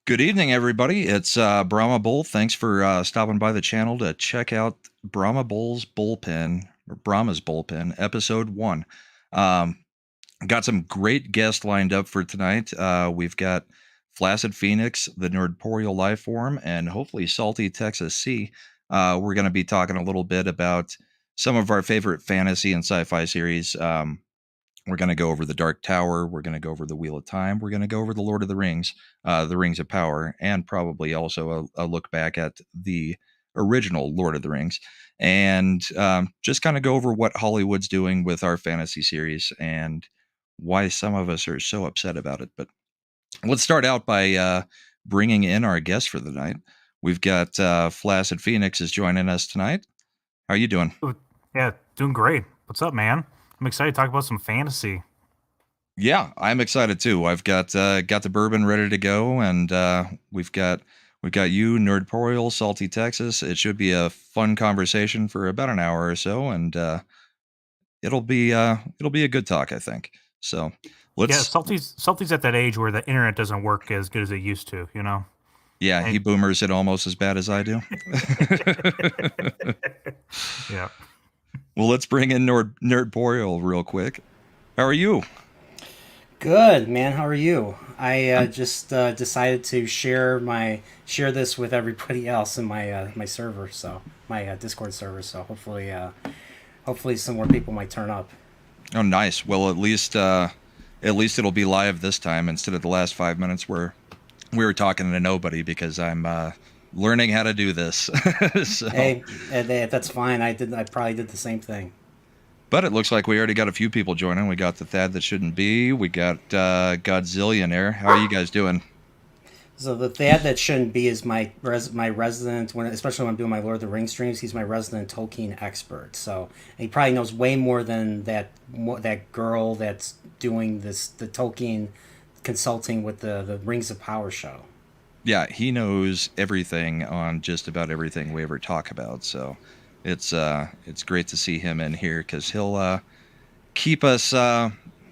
Good evening, everybody. It's Brahma Bull. Thanks for stopping by the channel to check out Brahma Bull's Bullpen, or Brahma's Bullpen, Episode 1. Um, got some great guests lined up for tonight. We've got Flaccid Phoenix, the Nerdporeal Lifeform, and hopefully Salty Texas Sea. We're going to be talking a little bit about some of our favorite fantasy and sci-fi series. We're going to go over the Dark Tower. We're going to go over the Wheel of Time. We're going to go over the Lord of the Rings of Power, and probably also a look back at the original Lord of the Rings, and just kind of go over what Hollywood's doing with our fantasy series and why some of us are so upset about it. But let's start out by bringing in our guest for the night. We've got Flaccid Phoenix is joining us tonight. How are you doing? Oh, yeah, doing great. What's up, man? I'm excited to talk about some fantasy. Yeah, I'm excited too. I've got the bourbon ready to go, and we've got you, Nerdporeal, Salty Texas. It should be a fun conversation for about an hour or so, and it'll be a good talk, I think. So Yeah, let's Salty's at that age where the internet doesn't work as good as it used to, you know? yeah, he And boomers it almost as bad as I do. yeah. Well, let's bring in Nerdporeal real quick. How are you? Good, man. How are you? I I'm just decided to share this with everybody else in my server, so my Discord server. So hopefully some more people might turn up. Oh, nice. Well, at least it'll be live this time instead of the last 5 minutes where we were talking to nobody because I'm learning how to do this. So, Hey, that's fine. I probably did the same thing. but it looks like we already got a few people joining. We got the Thad that shouldn't be. We got Godzillionaire. How are you guys doing? So the Thad that shouldn't be is my resident especially when I'm doing my Lord of the Rings streams. He's my resident Tolkien expert. So he probably knows way more than that girl that's doing the Tolkien consulting with the Rings of Power show. Yeah, he knows everything on just about everything we ever talk about. So it's great to see him in here because he'll keep us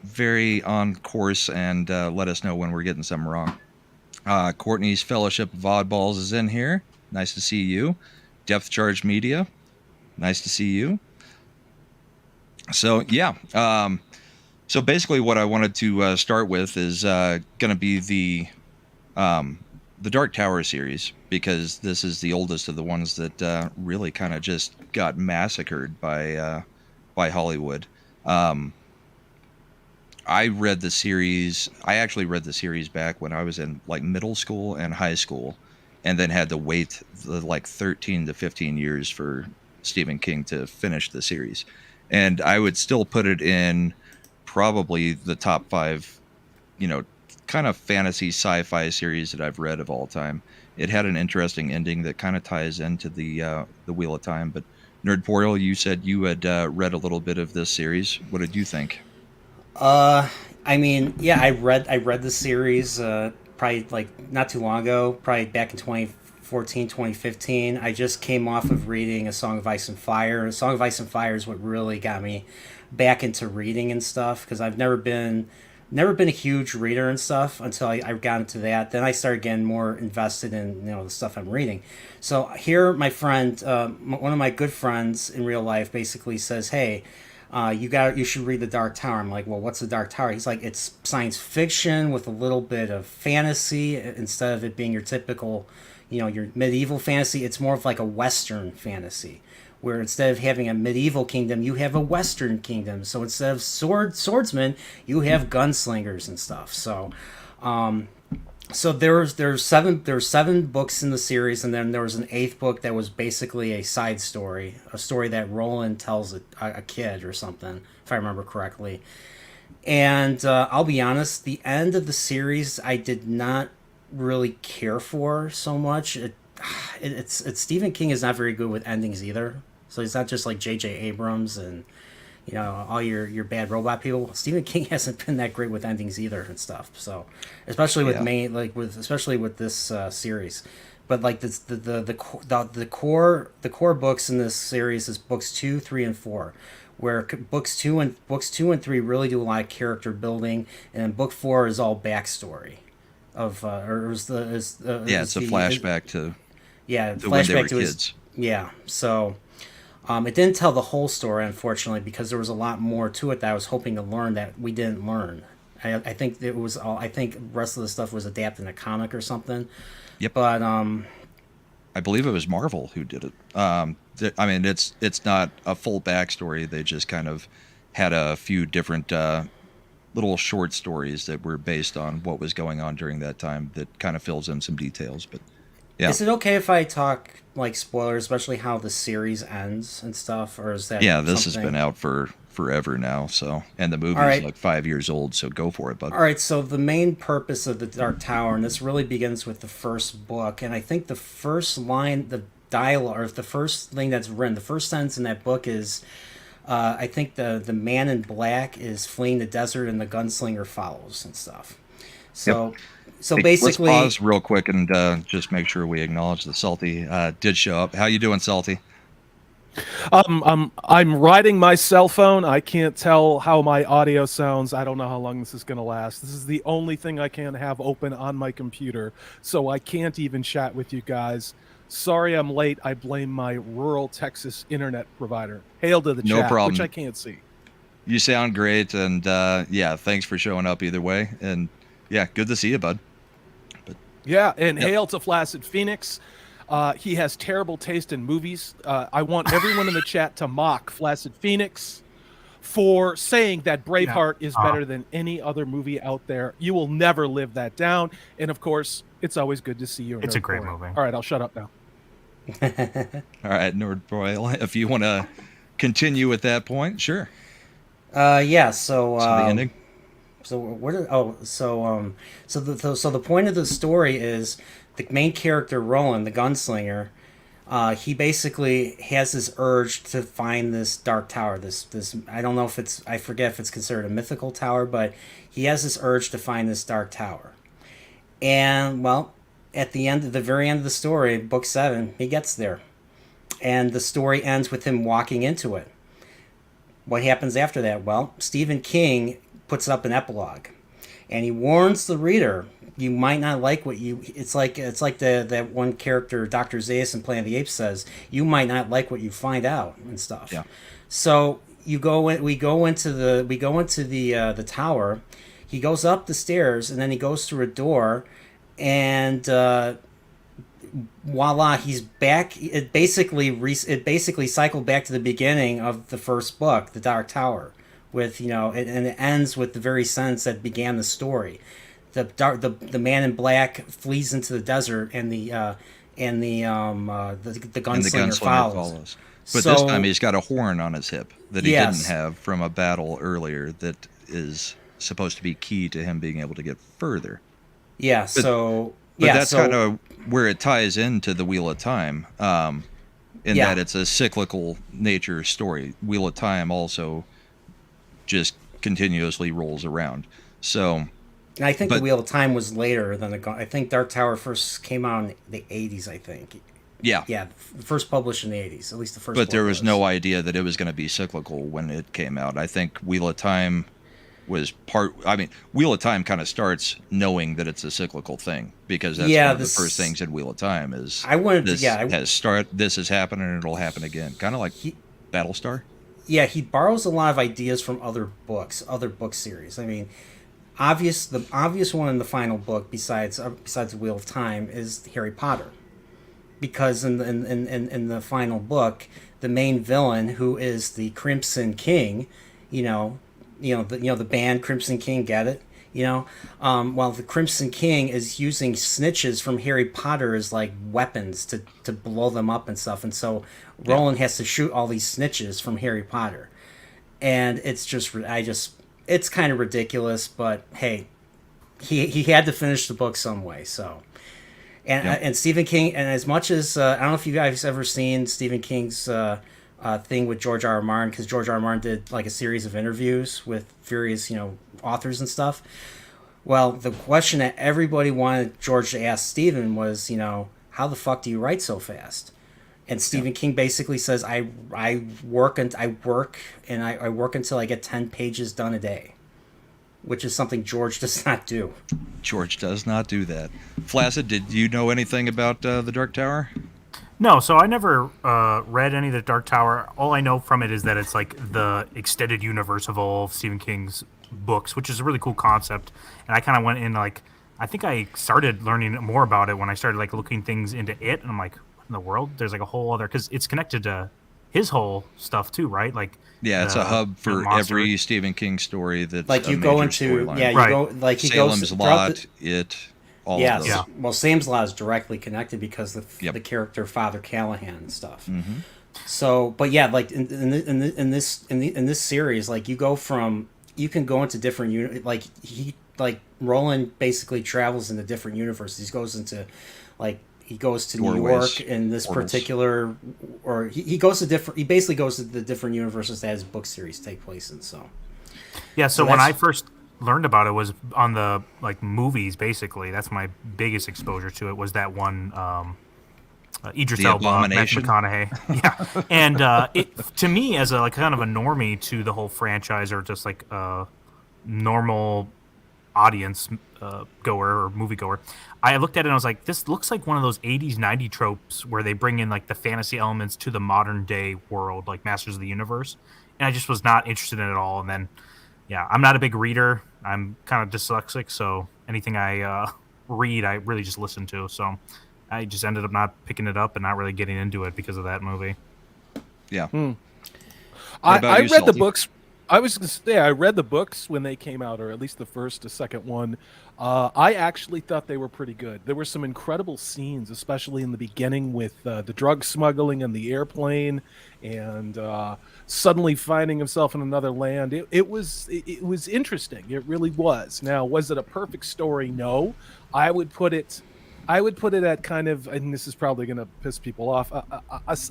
very on course and let us know when we're getting something wrong. Courtney's Fellowship of Oddballs is in here. Nice to see you. Depth Charge Media. Nice to see you. So yeah. So basically, what I wanted to start with is going to be the Dark Tower series because this is the oldest of the ones that really kind of just got massacred by Hollywood. Um, I read the series. I actually read the series back when I was in like middle school and high school, and then had to wait like 13 to 15 years for Stephen King to finish the series. And I would still put it in probably the top five, you know, kind of fantasy sci-fi series that I've read of all time. It had an interesting ending that kind of ties into the Wheel of Time. But Nerdporeal, you said you had read a little bit of this series. What did you think? Uh, I mean, yeah, I read the series probably like not too long ago, probably back in 2014, 2015. I just came off of reading A Song of Ice and Fire. A Song of Ice and Fire is what really got me back into reading and stuff because I've never been a huge reader and stuff until I got into that. Then I started getting more invested in the stuff I'm reading. So here, my friend, one of my good friends in real life, basically says, "Hey, you should read The Dark Tower." I'm like, "Well, what's The Dark Tower?" He's like, "It's science fiction with a little bit of fantasy instead of it being your typical, your medieval fantasy. It's more of like a Western fantasy." Where instead of having a medieval kingdom, you have a Western kingdom. So instead of swordsmen, you have gunslingers and stuff. So there's seven books in the series, and then there was an eighth book that was basically a side story, a story that Roland tells a kid or something, if I remember correctly. And I'll be honest, the end of the series I did not really care for so much. It's Stephen King is not very good with endings either. So he's not just like J.J. Abrams and all your bad robot people. Stephen King hasn't been that great with endings either and stuff. So Yeah. especially with this series, but like this the core books in this series is books 2, 3, and 4, where books two and three really do a lot of character building, and then book 4 is all backstory. or it was the Yeah, it's a flashback to when they were flashback to his kids. yeah. So it didn't tell the whole story, unfortunately, because there was a lot more to it that I was hoping to learn that we didn't learn. I think it was all. I think the rest of the stuff was adapted in a comic or something. Yep. But I believe it was Marvel who did it. I mean, it's not a full backstory. They just kind of had a few different little short stories that were based on what was going on during that time that kind of fills in some details. But yeah, is it okay if I talk like spoilers, especially how the series ends and stuff, or is that yeah, this has something? been out for forever now. So, and the All movie's right. like 5 years old. So go for it, bud. All right, so the main purpose of the Dark Tower, and this really begins with the first book, and I think the first line, the dialogue, or the first thing that's written, the first sentence in that book is, I think the man in black is fleeing the desert and the gunslinger follows and stuff. Yep. So Hey, basically, let's pause real quick and just make sure we acknowledge that Salty did show up. How you doing, Salty? I'm riding my cell phone. I can't tell how my audio sounds. I don't know how long this is going to last. This is the only thing I can have open on my computer, so I can't even chat with you guys. Sorry I'm late. I blame my rural Texas internet provider. Hail to the No chat, problem. which I can't see. You sound great, and yeah, thanks for showing up either way. And yeah, good to see you, bud. Yeah, and Yep. hail to Flaccid Phoenix. He has terrible taste in movies. I want everyone in the chat to mock Flaccid Phoenix for saying that Braveheart is better than any other movie out there. You will never live that down. And of course, it's always good to see you. It's a great movie. All right, I'll shut up now. All right, Nerdporeal, if you want to continue with that point, sure. yeah. So So the ending. So what? So the point of the story is the main character Roland, the gunslinger. He basically has this urge to find this dark tower. This I don't know if it's, I forget if it's considered a mythical tower, but he has this urge to find this dark tower. And well, at the very end of the story, book 7, he gets there, and the story ends with him walking into it. What happens after that? Well, Stephen King puts up an epilogue, and he warns the reader, you might not like what you. It's like that one character, Dr. Zaius in Planet of the Apes, says, you might not like what you find out and stuff. Yeah. So we go into the tower. He goes up the stairs, and then he goes through a door, and voila, he's back. It basically cycled back to the beginning of the first book, The Dark Tower, with and it ends with the very sentence that began the story. The man in black flees into the desert, and the gunslinger follows. But So- this time he's got a horn on his hip that he Yes. didn't have from a battle earlier that is supposed to be key to him being able to get further. Yeah. But So that's kind of where it ties into the Wheel of Time, in Yeah. that it's a cyclical nature story. Wheel of Time also just continuously rolls around. So And I think But- the Wheel of Time was later than I think Dark Tower first came out in the 80s. I think. yeah. Yeah, first published in the 80s. At least the first. But there book was no idea that it was going to be cyclical when it came out. I think Wheel of Time was Wheel of Time kind of starts knowing that it's a cyclical thing, because that's one of the first things in Wheel of Time is this has happened and it'll happen again. Kind of like Battlestar. Yeah, he borrows a lot of ideas from other book series. I mean, the obvious one in the final book, besides the Wheel of Time, is Harry Potter, because in the final book, the main villain, who is the Crimson King, the band Crimson King, get it? While the Crimson King is using snitches from Harry Potter as like weapons to blow them up and stuff, and so Roland has to shoot all these snitches from Harry Potter, and it's kind of ridiculous, but hey, he had to finish the book some way, so. And Stephen King, and as much as I don't know if you guys ever seen Stephen King's thing with George R. R. Martin, because George R. R. Martin did like a series of interviews with various authors and stuff. Well, the question that everybody wanted George to ask Stephen was, how the fuck do you write so fast? And Stephen King basically says, I work until I get 10 pages done a day. which is something George does not do. George does not do that. Flaccid, did you know anything about the Dark Tower? No, so I never read any of the Dark Tower. All I know from it is that it's like the extended universe of all of Stephen King's books, which is a really cool concept. And I kind of went in like, I think I started learning more about it when I started like looking things into it, and I'm like, what in the world? There's like a whole other, because it's connected to his whole stuff too, right? Like, Yeah, it's a hub for monster. every Stephen King story that's Like a you go major into, storyline. yeah, you Right. go like he Salem's goes throughout Lot, all yeah, of those. Yeah. well, Sam's Law is directly connected because of Yep. the character Father Callahan and stuff. Mm-hmm. So, but yeah, like in this series, like you can go into different like Roland basically travels into different universes. He goes into he goes to New Doorways, York in this portals. particular, or he goes to different. He basically goes to the different universes that his book series take place in. So Yeah, so So when I that's- first learned about it was on the like movies. Basically, that's my biggest exposure to it. Was that one Idris The Elba, Matthew Abomination? McConaughey? Yeah, and it to me as a like kind of a normie to the whole franchise, or just like a normal audience goer or moviegoer, I looked at it and I was like, this looks like one of those 80s 90s tropes where they bring in like the fantasy elements to the modern day world, like Masters of the Universe, and I just was not interested in it at all. And then yeah, I'm not a big reader. I'm kind of dyslexic, so anything I read, I really just listen to. So I just ended up not picking it up and not really getting into it because of that movie. Yeah. I about you, read the Salty? books. I was going to say I read the books when they came out, or at least the first, the second one. I actually thought they were pretty good. There were some incredible scenes, especially in the beginning with the drug smuggling and the airplane, and suddenly finding himself in another land. It was interesting. It really was. Now, was it a perfect story? No. I would put it at kind of, and this is probably going to piss people off,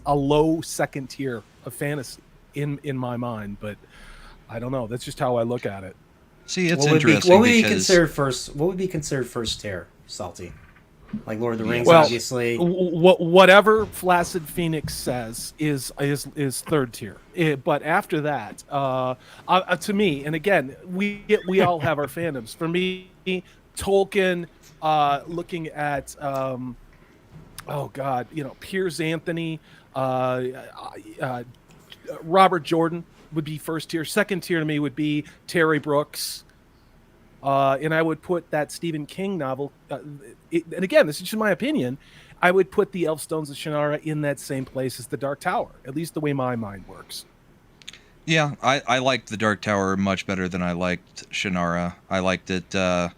a low second tier of fantasy in my mind, but I don't know. That's just how I look at it. See, it's what would be interesting what would be because considered first? What would be considered first tier, Salty? Like Lord of the Rings, Well, obviously. Whatever Flaccid Phoenix says is third tier. But after that, to me, and again, we all have our fandoms. For me, Tolkien, looking at oh God, Piers Anthony, Robert Jordan would be first tier. Second tier to me would be Terry Brooks. And I would put that Stephen King novel, and again, this is just my opinion, I would put the Elfstones of Shannara in that same place as the Dark Tower, at least the way my mind works. yeah, I liked the Dark Tower much better than I liked Shannara. I liked it. I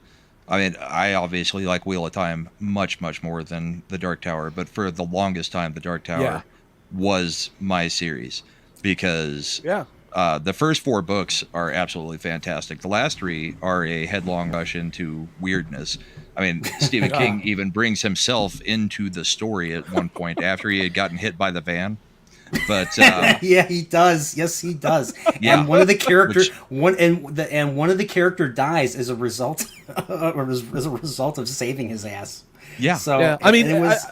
mean, I obviously like Wheel of Time much more than the Dark Tower, but for the longest time, the Dark Tower Yeah. was my series because Yeah. the first 4 books are absolutely fantastic. The last 3 are a headlong rush into weirdness. I mean, Stephen King even brings himself into the story at one point after he had gotten hit by the van. But Yeah, he does. Yes, he does. Yeah. And one of the characters, one of the character dies as a result, or as a result of saving his ass. yeah, So Yeah. I mean, and it was.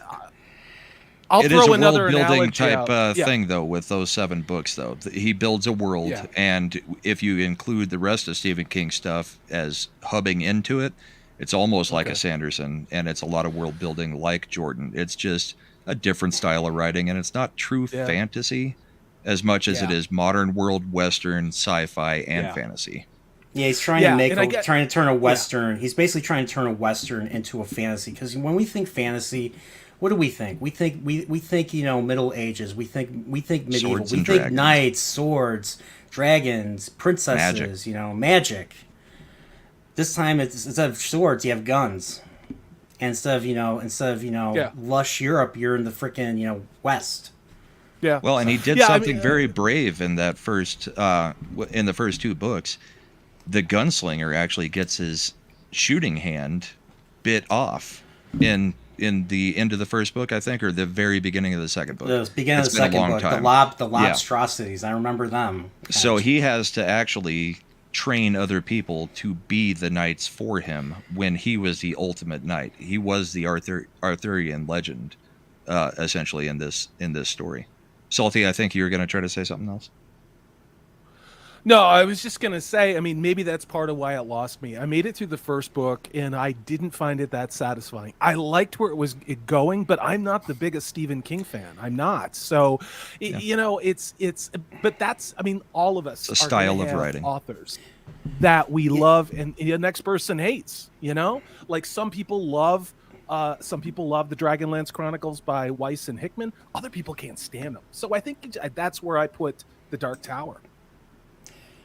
I'll it is throw a another world-building analogy type out. Yeah. thing, though, with those 7 books, though. He builds a world, Yeah. and if you include the rest of Stephen King stuff as hubbing into it, it's almost like a Sanderson, and it's a lot of world-building like Jordan. It's just a different style of writing, and it's not true Yeah. fantasy as much as it Yeah. is modern world, Western, sci-fi, and Yeah. fantasy. Yeah, he's trying Yeah, to and I get- trying to turn a western. He's basically trying to turn a western into a fantasy. Because when we think fantasy, what do we think? We think Middle Ages. We think medieval. Swords We and think dragons. knights, swords, dragons, princesses. Magic. This time instead of swords, you have guns. And instead of Yeah. lush Europe, you're in the freaking West. Yeah. Well, and he did Yeah, I something mean, very brave in that first, in the first 2 books. The gunslinger actually gets his shooting hand bit off in the end of the first book, I think, or the very beginning of the second book. The beginning of It's the been a second long book, time. the lobstrosities. I remember them. So he has to actually train other people to be the knights for him when he was the ultimate knight. He was the Arthurian legend, essentially in this story. Salty, I think you were going to try to say something else. No, I was just going to say, I mean, maybe that's part of why it lost me. I made it through the first book and I didn't find it that satisfying. I liked where it was going, but I'm not the biggest Stephen King fan. I'm not. So, you know, but that's, I mean, all of us It's a are gonna style of have writing. authors that we love and the next person hates, you know, like some people love the Dragonlance Chronicles by Weiss and Hickman. Other people can't stand them. So I think that's where I put The Dark Tower.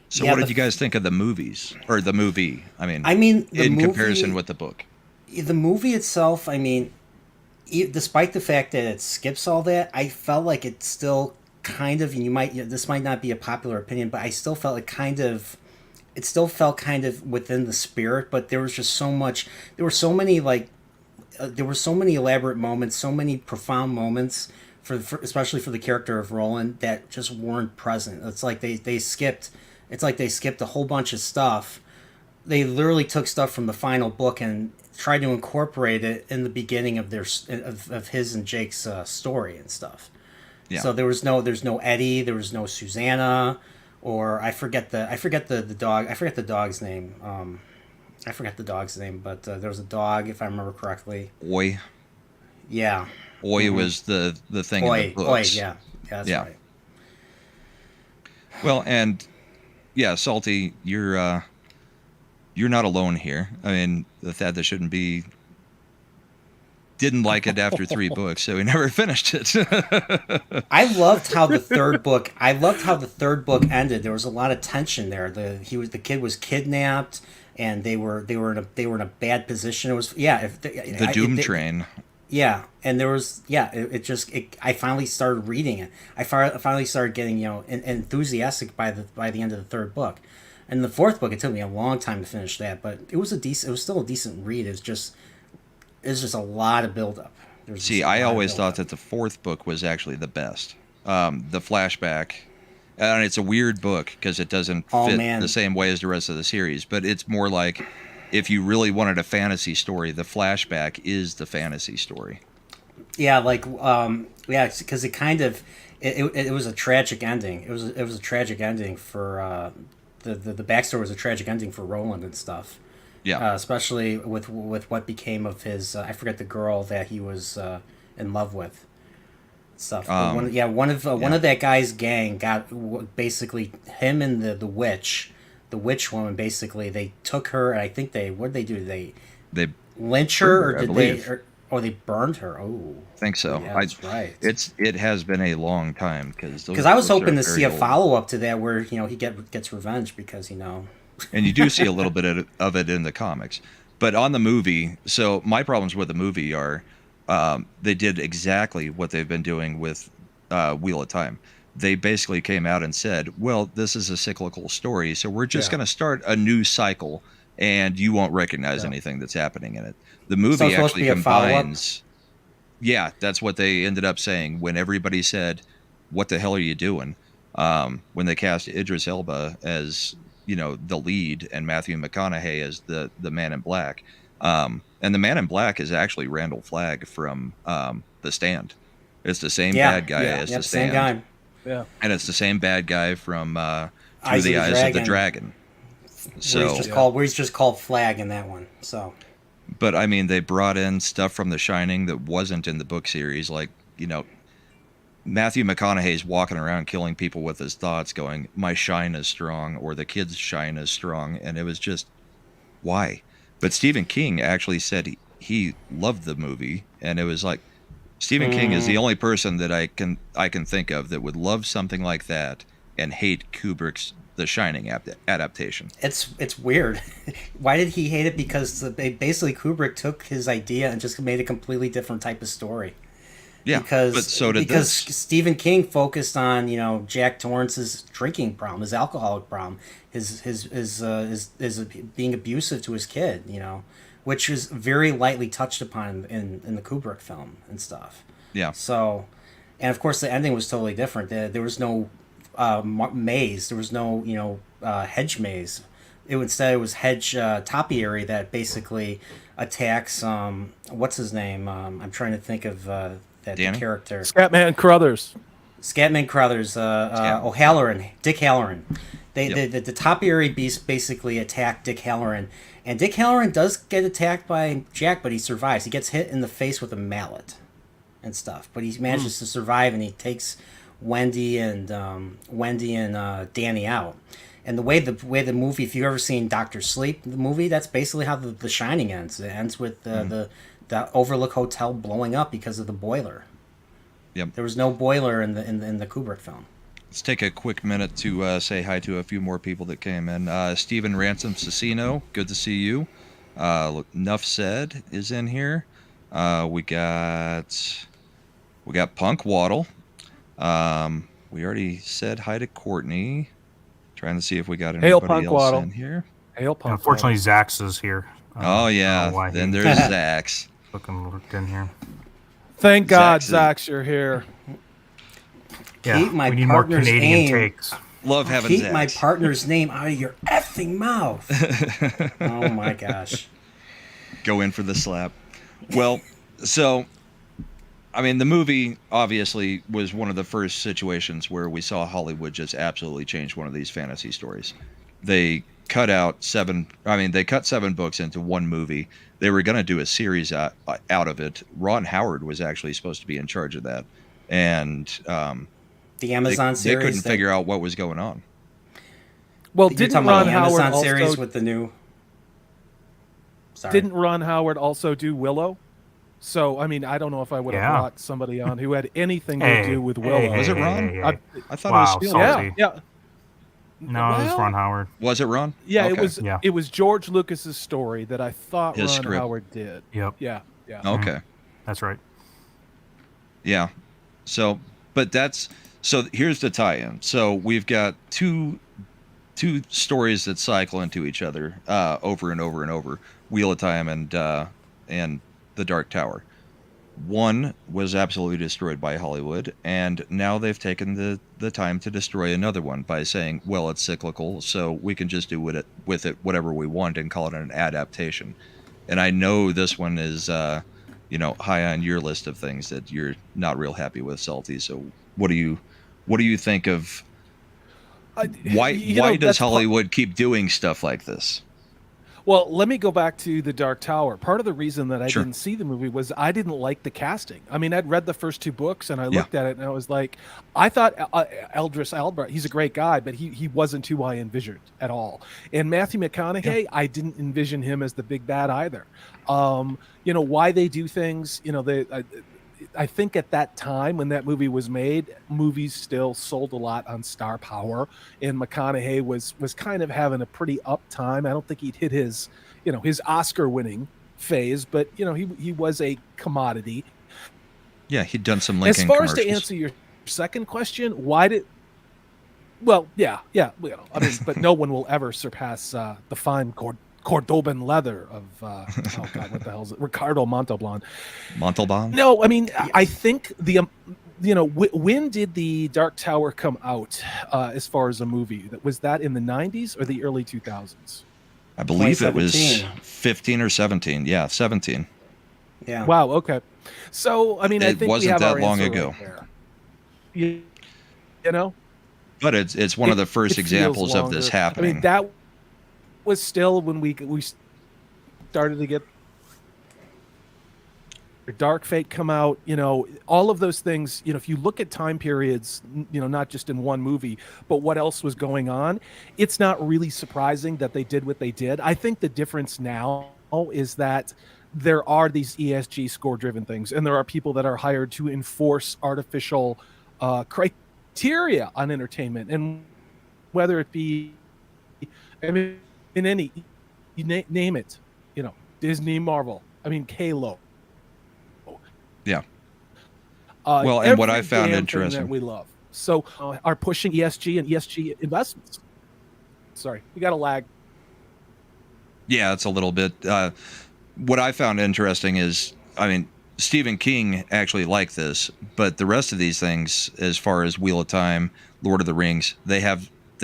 So what did you guys think of the movies or the movie? I mean, in comparison with the book, the movie itself, I mean, despite the fact that it skips all that, I felt like it still kind of, and this might not be a popular opinion, but I still felt it still felt kind of within the spirit, but there was just there were so many elaborate moments, so many profound moments especially for the character of Roland that just weren't present. It's like they skipped a whole bunch of stuff. They literally took stuff from the final book and tried to incorporate it in the beginning of of his and Jake's story and stuff. Yeah. So there's no Eddie, there was no Susanna, or I forget the dog's name. But there was a dog, if I remember correctly. Oi. Yeah. Oi was the thing in the books. Oi, yeah, that's right. Well, and yeah, Salty, you're not alone here. I mean, the Thad that shouldn't be didn't like it after 3 books, so he never finished it. I loved how the third book ended. There was a lot of tension there. The kid was kidnapped, and they were in a bad position. It was the Doom Train. Yeah, and there was I finally started reading it. I finally started getting enthusiastic by the end of the third book, and the fourth book it took me a long time to finish that, but it was still a decent read. It's just a lot of buildup. See, I always thought that the fourth book was actually the best. The flashback, and it's a weird book because it doesn't fit the same way as the rest of the series, but it's more like, if you really wanted a fantasy story, the flashback is the fantasy story. Yeah, because it kind of it was a tragic ending. It was a tragic ending for the backstory was a tragic ending for Roland and stuff. Yeah, especially with what became of his I forget the girl that he was in love with. Stuff. One of that guy's gang got basically him and the witch. The witch woman, basically, they took her, and I think what did they do? They lynch her, or they burned her? Oh, I think so. Yeah, that's right. It has been a long time because I was hoping to see a follow up to that where he gets revenge because and you do see a little bit of it in the comics, but on the movie. So my problems with the movie are they did exactly what they've been doing with Wheel of Time. They basically came out and said, well, this is a cyclical story, so we're just going to start a new cycle, and you won't recognize anything that's happening in it. The movie actually combines... Yeah, that's what they ended up saying when everybody said, what the hell are you doing? When they cast Idris Elba as, the lead and Matthew McConaughey as the Man in Black. And the Man in Black is actually Randall Flagg from The Stand. It's the same bad guy as The Stand. Same guy. Yeah, and it's the same bad guy from Through the Eyes of the Dragon. So where he's just called Flag in that one. So, but I mean, they brought in stuff from The Shining that wasn't in the book series, like Matthew McConaughey's walking around killing people with his thoughts, going, "My shine is strong," or "The kid's shine is strong," and it was just why. But Stephen King actually said he loved the movie, and it was like, Stephen King is the only person that I can think of that would love something like that and hate Kubrick's The Shining adaptation. It's weird. Why did he hate it? Because basically Kubrick took his idea and just made a completely different type of story. Yeah, but so did this. Stephen King focused on Jack Torrance's drinking problem, his alcoholic problem, his being abusive to his kid, which was very lightly touched upon in the Kubrick film and stuff. Yeah. So, and of course the ending was totally different. There was no maze. There was no hedge maze. It was hedge topiary that basically attacks what's his name? I'm trying to think of that Danny? character. Scatman Crothers. Scatman Crothers, O'Halloran, Dick Halloran. The topiary beasts basically attack Dick Halloran, and Dick Halloran does get attacked by Jack, but he survives. He gets hit in the face with a mallet and stuff, but he manages to survive, and he takes Wendy and Danny out. And the way the movie, if you've ever seen Doctor Sleep, the movie, that's basically how the Shining ends. It ends with the Overlook Hotel blowing up because of the boiler. Yep. There was no boiler in the Kubrick film. Let's take a quick minute to say hi to a few more people that came in. Stephen Ransom Cicino, good to see you. Nuff Said is in here. We got Punk Waddle. We already said hi to Courtney. Trying to see if we got anybody else Waddle. in here. Hail Punk. Unfortunately, Zax is here. Oh yeah, then there's Zax. Looking looked in here. Thank God, Zax, you're here. Yeah, Keep my we need more partner's Canadian name. takes. Love having Keep Zax. my partner's name out of your effing mouth. Oh my gosh. Go in for the slap. Well, so, I mean, the movie obviously was one of the first situations where we saw Hollywood just absolutely change one of these fantasy stories. They cut 7 books into one movie. They were going to do a series out of it. Ron Howard was actually supposed to be in charge of that. And The Amazon series. they couldn't figure out what was going on. Well, You're didn't talking about Ron the Howard Amazon series also with the new... Sorry. didn't Ron Howard also do Willow? So I mean, I don't know if I would have brought somebody on who had anything to do with Willow. Was it Ron? Hey. I thought Wow, it was Spielberg. Yeah. No, it was Ron Howard. Was it Ron? Yeah, Okay. it was George Lucas's story that I thought His Ron script. Howard did. Yep. Yeah. Okay. That's right. Yeah. So here's the tie-in. So we've got two stories that cycle into each other over and over and over. Wheel of Time and The Dark Tower. One was absolutely destroyed by Hollywood, and now they've taken the time to destroy another one by saying, well, it's cyclical, so we can just do with it whatever we want and call it an adaptation. And I know this one is high on your list of things that you're not real happy with, Salty. So what do you think of why does Hollywood keep doing stuff like this? Well, let me go back to The Dark Tower. Part of the reason that I Sure. didn't see the movie was I didn't like the casting. I mean, I'd read the first 2 books and I looked at it and I was like, I thought Eldris Elba, he's a great guy, but he wasn't who I envisioned at all. And Matthew McConaughey, I didn't envision him as the big bad either. Why they do things, I think at that time when that movie was made, movies still sold a lot on star power, and McConaughey was kind of having a pretty up time. I don't think he'd hit his Oscar-winning phase, but he was a commodity. Yeah, he'd done some Lincoln As far as commercials. to answer your second question, why did? Well, yeah, I mean, but no one will ever surpass the fine Cordoban leather of oh god, what the hell is it? Ricardo Montalban. Montalban? No, I mean, I think when did The Dark Tower come out as far as a movie? Was that in the 90s or the early 2000s? I believe it was 2017. 15 or 17. Yeah, 17. Yeah. Wow. Okay. So I mean, I It think wasn't we have that our long answer ago. right there. You know, But it's one of the first it feels examples of this longer. happening. I mean, that was still when we started to get Dark Fate come out, all of those things, if you look at time periods, not just in one movie, but what else was going on, it's not really surprising that they did what they did. I think the difference now is that there are these ESG score-driven things, and there are people that are hired to enforce artificial criteria on entertainment, and whether it be, I mean, in any, name it, Disney, Marvel, I mean, Halo. Yeah. Well, and what I every found damn thing interesting, that we love, so are pushing ESG and ESG investments. Sorry, we got a lag. yeah, it's a little bit. What I found interesting is, I mean, Stephen King actually liked this, but the rest of these things, as far as Wheel of Time, Lord of the Rings, they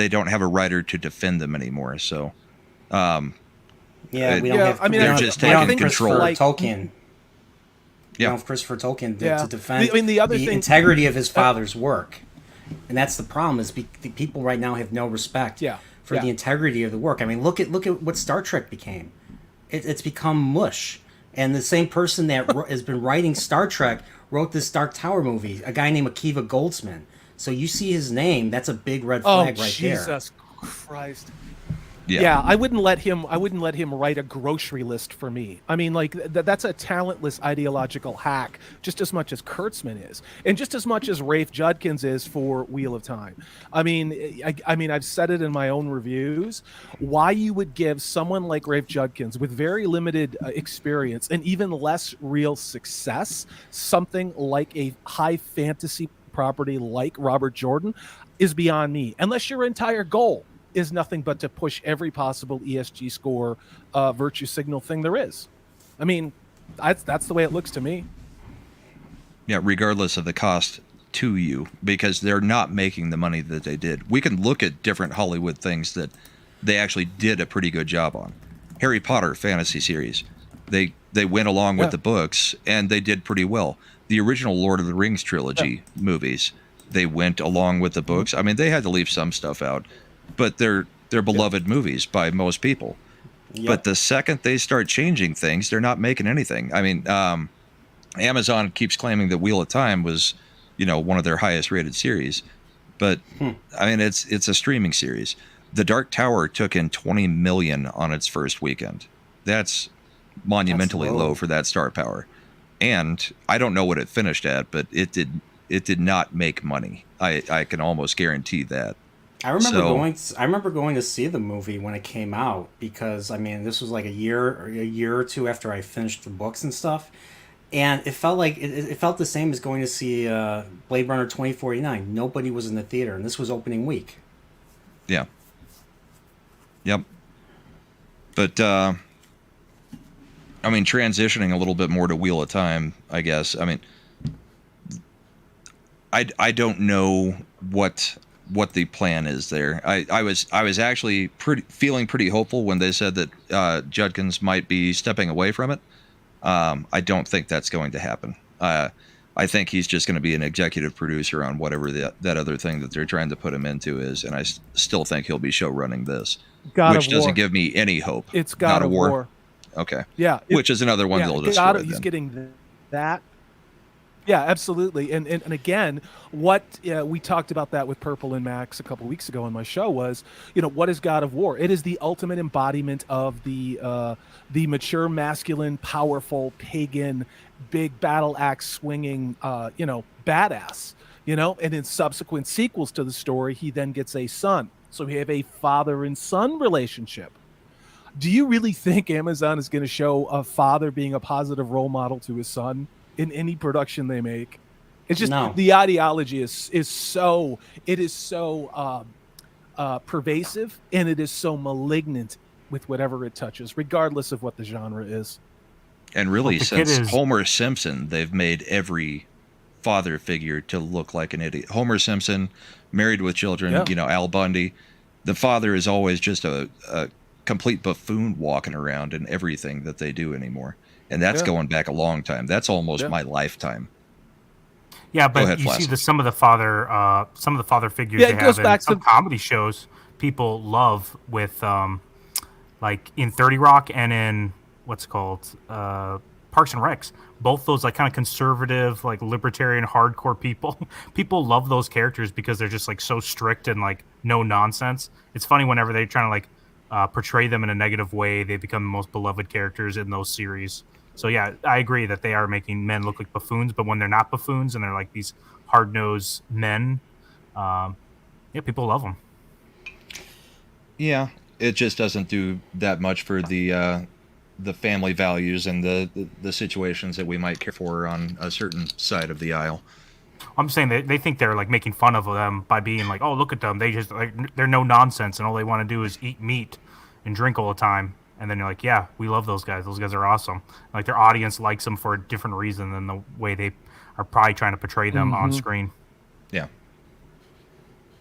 don't have a writer to defend them anymore. So, we don't Yeah, have. I mean, we they're don't just have taking control. Christopher Tolkien. We Yeah. don't have Christopher Tolkien Yeah. to defend I mean, the other the thing- integrity of his father's work. And that's the problem is the people right now have no respect Yeah. for Yeah. the integrity of the work. I mean, look at what Star Trek became. It's become mush. And the same person that has been writing Star Trek wrote this Dark Tower movie, a guy named Akiva Goldsman. So you see his name, that's a big red Oh, flag right there. Jesus Christ. Yeah. Yeah, I wouldn't let him write a grocery list for me. I mean, like that's a talentless ideological hack, just as much as Kurtzman is, and just as much as Rafe Judkins is for Wheel of Time. I mean, I've said it in my own reviews. Why you would give someone like Rafe Judkins with very limited experience and even less real success something like a high fantasy property like Robert Jordan is beyond me. Unless your entire goal is nothing but to push every possible ESG score virtue signal thing there is. I mean, that's the way it looks to me. Yeah, regardless of the cost to you, because they're not making the money that they did. We can look at different Hollywood things that they actually did a pretty good job on. Harry Potter fantasy series, they went along with the books and they did pretty well. The original Lord of the Rings trilogy movies, they went along with the books. I mean, they had to leave some stuff out, but they're beloved movies by most people. Yep. But the second they start changing things, they're not making anything. I mean, Amazon keeps claiming that Wheel of Time was, one of their highest rated series, but I mean, it's a streaming series. The Dark Tower took in 20 million on its first weekend. That's monumentally low for that star power. And I don't know what it finished at, but it did not make money. I can almost guarantee that. I remember going to see the movie when it came out because I mean this was like a year or two after I finished the books and stuff, and it felt like it felt the same as going to see Blade Runner 2049. Nobody was in the theater, and this was opening week. Yeah. Yep. But I mean, transitioning a little bit more to Wheel of Time, I guess. I mean, I don't know what the plan is there. I was actually feeling pretty hopeful when they said that Judkins might be stepping away from it. I don't think that's going to happen. I think he's just going to be an executive producer on whatever that other thing that they're trying to put him into is, and I still think he'll be show running this, which doesn't give me any hope. It's God of War. Okay. Yeah. Which is another one they'll destroy. He's getting that. Yeah, absolutely. And again, what we talked about that with Purple and Max a couple of weeks ago on my show was, what is God of War? It is the ultimate embodiment of the mature, masculine, powerful, pagan, big battle axe swinging, badass. And in subsequent sequels to the story, he then gets a son. So we have a father and son relationship. Do you really think Amazon is going to show a father being a positive role model to his son in any production they make? It's just the ideology is so pervasive, and it is so malignant with whatever it touches, regardless of what the genre is. And really, since Homer Simpson, they've made every father figure to look like an idiot. Homer Simpson, Married with Children, Al Bundy. The father is always just a complete buffoon walking around in everything that they do anymore. And that's going back a long time. That's almost my lifetime. Yeah, but you see some of the father figures they have in some comedy shows people love with like in 30 Rock and in what's called Parks and Recs. Both those like kind of conservative, like libertarian, hardcore people. People love those characters because they're just like so strict and like no nonsense. It's funny whenever they're trying to like portray them in a negative way, they become the most beloved characters in those series. So yeah, I agree that they are making men look like buffoons, but when they're not buffoons and they're like these hard-nosed men, people love them. Yeah, it just doesn't do that much for the family values and the situations that we might care for on a certain side of the aisle. I'm saying they think they're like making fun of them by being like, oh, look at them. They just like they're no nonsense and all they want to do is eat meat and drink all the time. And then you're like, yeah, we love those guys. Those guys are awesome. Like their audience likes them for a different reason than the way they are probably trying to portray them on screen. Yeah.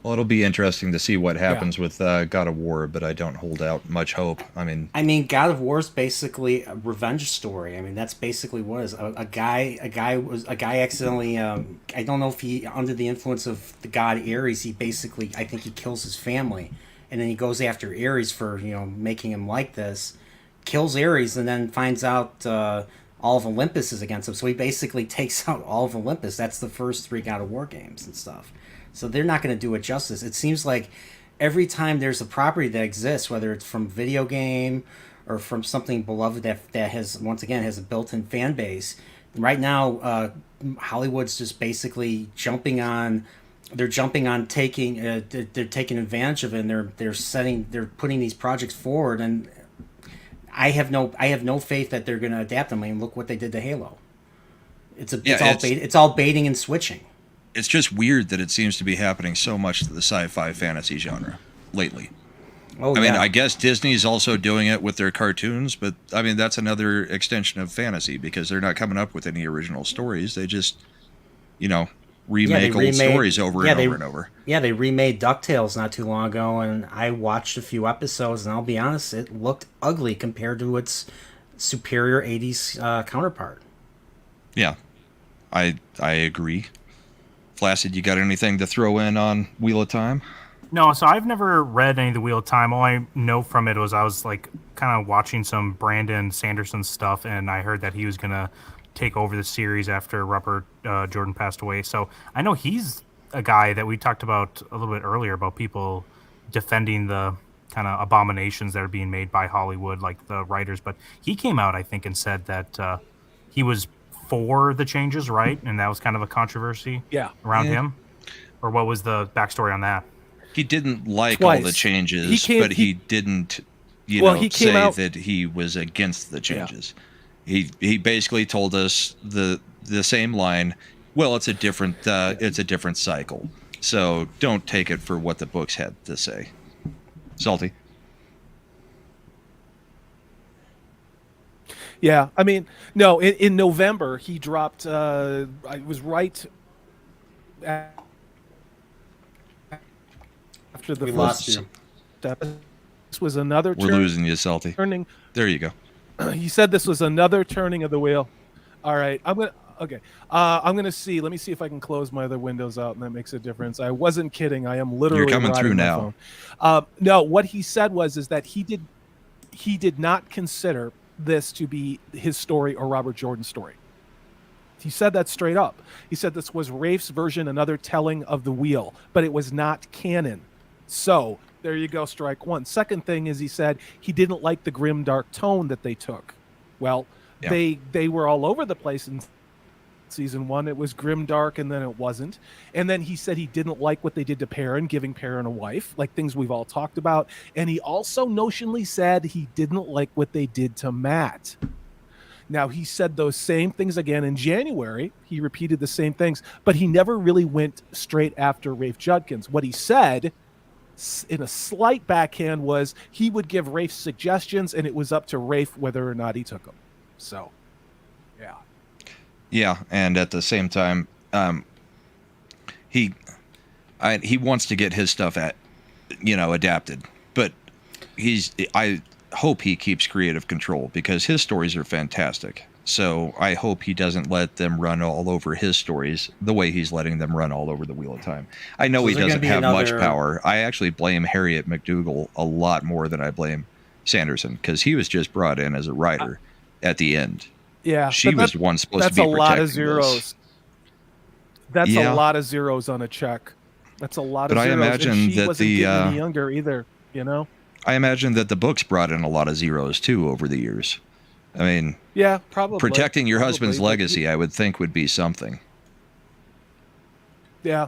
Well, it'll be interesting to see what happens with God of War, but I don't hold out much hope. I mean, God of War is basically a revenge story. I mean, that's basically what it is. A guy accidentally. I don't know if he under the influence of the god Ares. He basically, I think he kills his family, and then he goes after Ares for making him like this. Kills Ares, and then finds out all of Olympus is against him. So he basically takes out all of Olympus. That's the first 3 God of War games and stuff. So they're not going to do it justice. It seems like every time there's a property that exists, whether it's from video game or from something beloved that has once again has a built-in fan base. Right now, Hollywood's just basically jumping on. They're jumping on taking. They're taking advantage of it. And they're putting these projects forward, and I have no faith that they're going to adapt them. I mean, look what they did to Halo. It's all baiting and switching. It's just weird that it seems to be happening so much to the sci-fi fantasy genre lately. Oh, I mean, I guess Disney's also doing it with their cartoons, but I mean, that's another extension of fantasy because they're not coming up with any original stories. They just, remake old stories over and over and over. Yeah, they remade DuckTales not too long ago, and I watched a few episodes, and I'll be honest, it looked ugly compared to its superior 80s counterpart. Yeah, I agree. Flaccid, you got anything to throw in on Wheel of Time? No, so I've never read any of the Wheel of Time. All I know from it was I was like kind of watching some Brandon Sanderson stuff, and I heard that he was gonna take over the series after Robert Jordan passed away. So I know he's a guy that we talked about a little bit earlier about people defending the kind of abominations that are being made by Hollywood, like the writers. But he came out, I think, and said that he was for the changes, right? And that was kind of a controversy around him. Or what was the backstory on that? He didn't like all the changes, but he didn't, say that he was against the changes. Yeah. He basically told us the same line. Well, it's a different cycle, so don't take it for what the books had to say. Salty. Yeah, I mean, no. In November, he dropped. I was right after the lost you. This was another. We're losing you, Salty. Turning. There you go. He said this was another turning of the wheel. All right, I'm gonna see. Let me see if I can close my other windows out, and that makes a difference. I wasn't kidding. I am literally. You're coming through now. No, what he said is that he did not consider this to be his story or Robert Jordan's story. He said that straight up. He said this was Rafe's version, another telling of the wheel, but it was not canon. So there you go, strike one. Second thing is he said he didn't like the grim, dark tone that they took. Well, they were all over the place in season 1. It was grim, dark, and then it wasn't. And then he said he didn't like what they did to Perrin, giving Perrin a wife, like things we've all talked about. And he also notionally said he didn't like what they did to Matt. Now, he said those same things again in January. He repeated the same things, but he never really went straight after Rafe Judkins. What he said in a slight backhand was he would give Rafe suggestions, and it was up to Rafe whether or not he took them. So, yeah. Yeah, and at the same time, he wants to get his stuff adapted, but I hope he keeps creative control because his stories are fantastic. So I hope he doesn't let them run all over his stories the way he's letting them run all over the Wheel of Time. I know he doesn't have much power. I actually blame Harriet McDougal a lot more than I blame Sanderson because he was just brought in as a writer at the end. Yeah, she was the one supposed to be protecting this. That's a lot of zeros. That's a lot of zeros on a check. That's a lot of zeros. But I imagine that wasn't getting any younger either, I imagine that the books brought in a lot of zeros too over the years. I mean, yeah, probably protecting your husband's legacy, I would think, would be something. Yeah,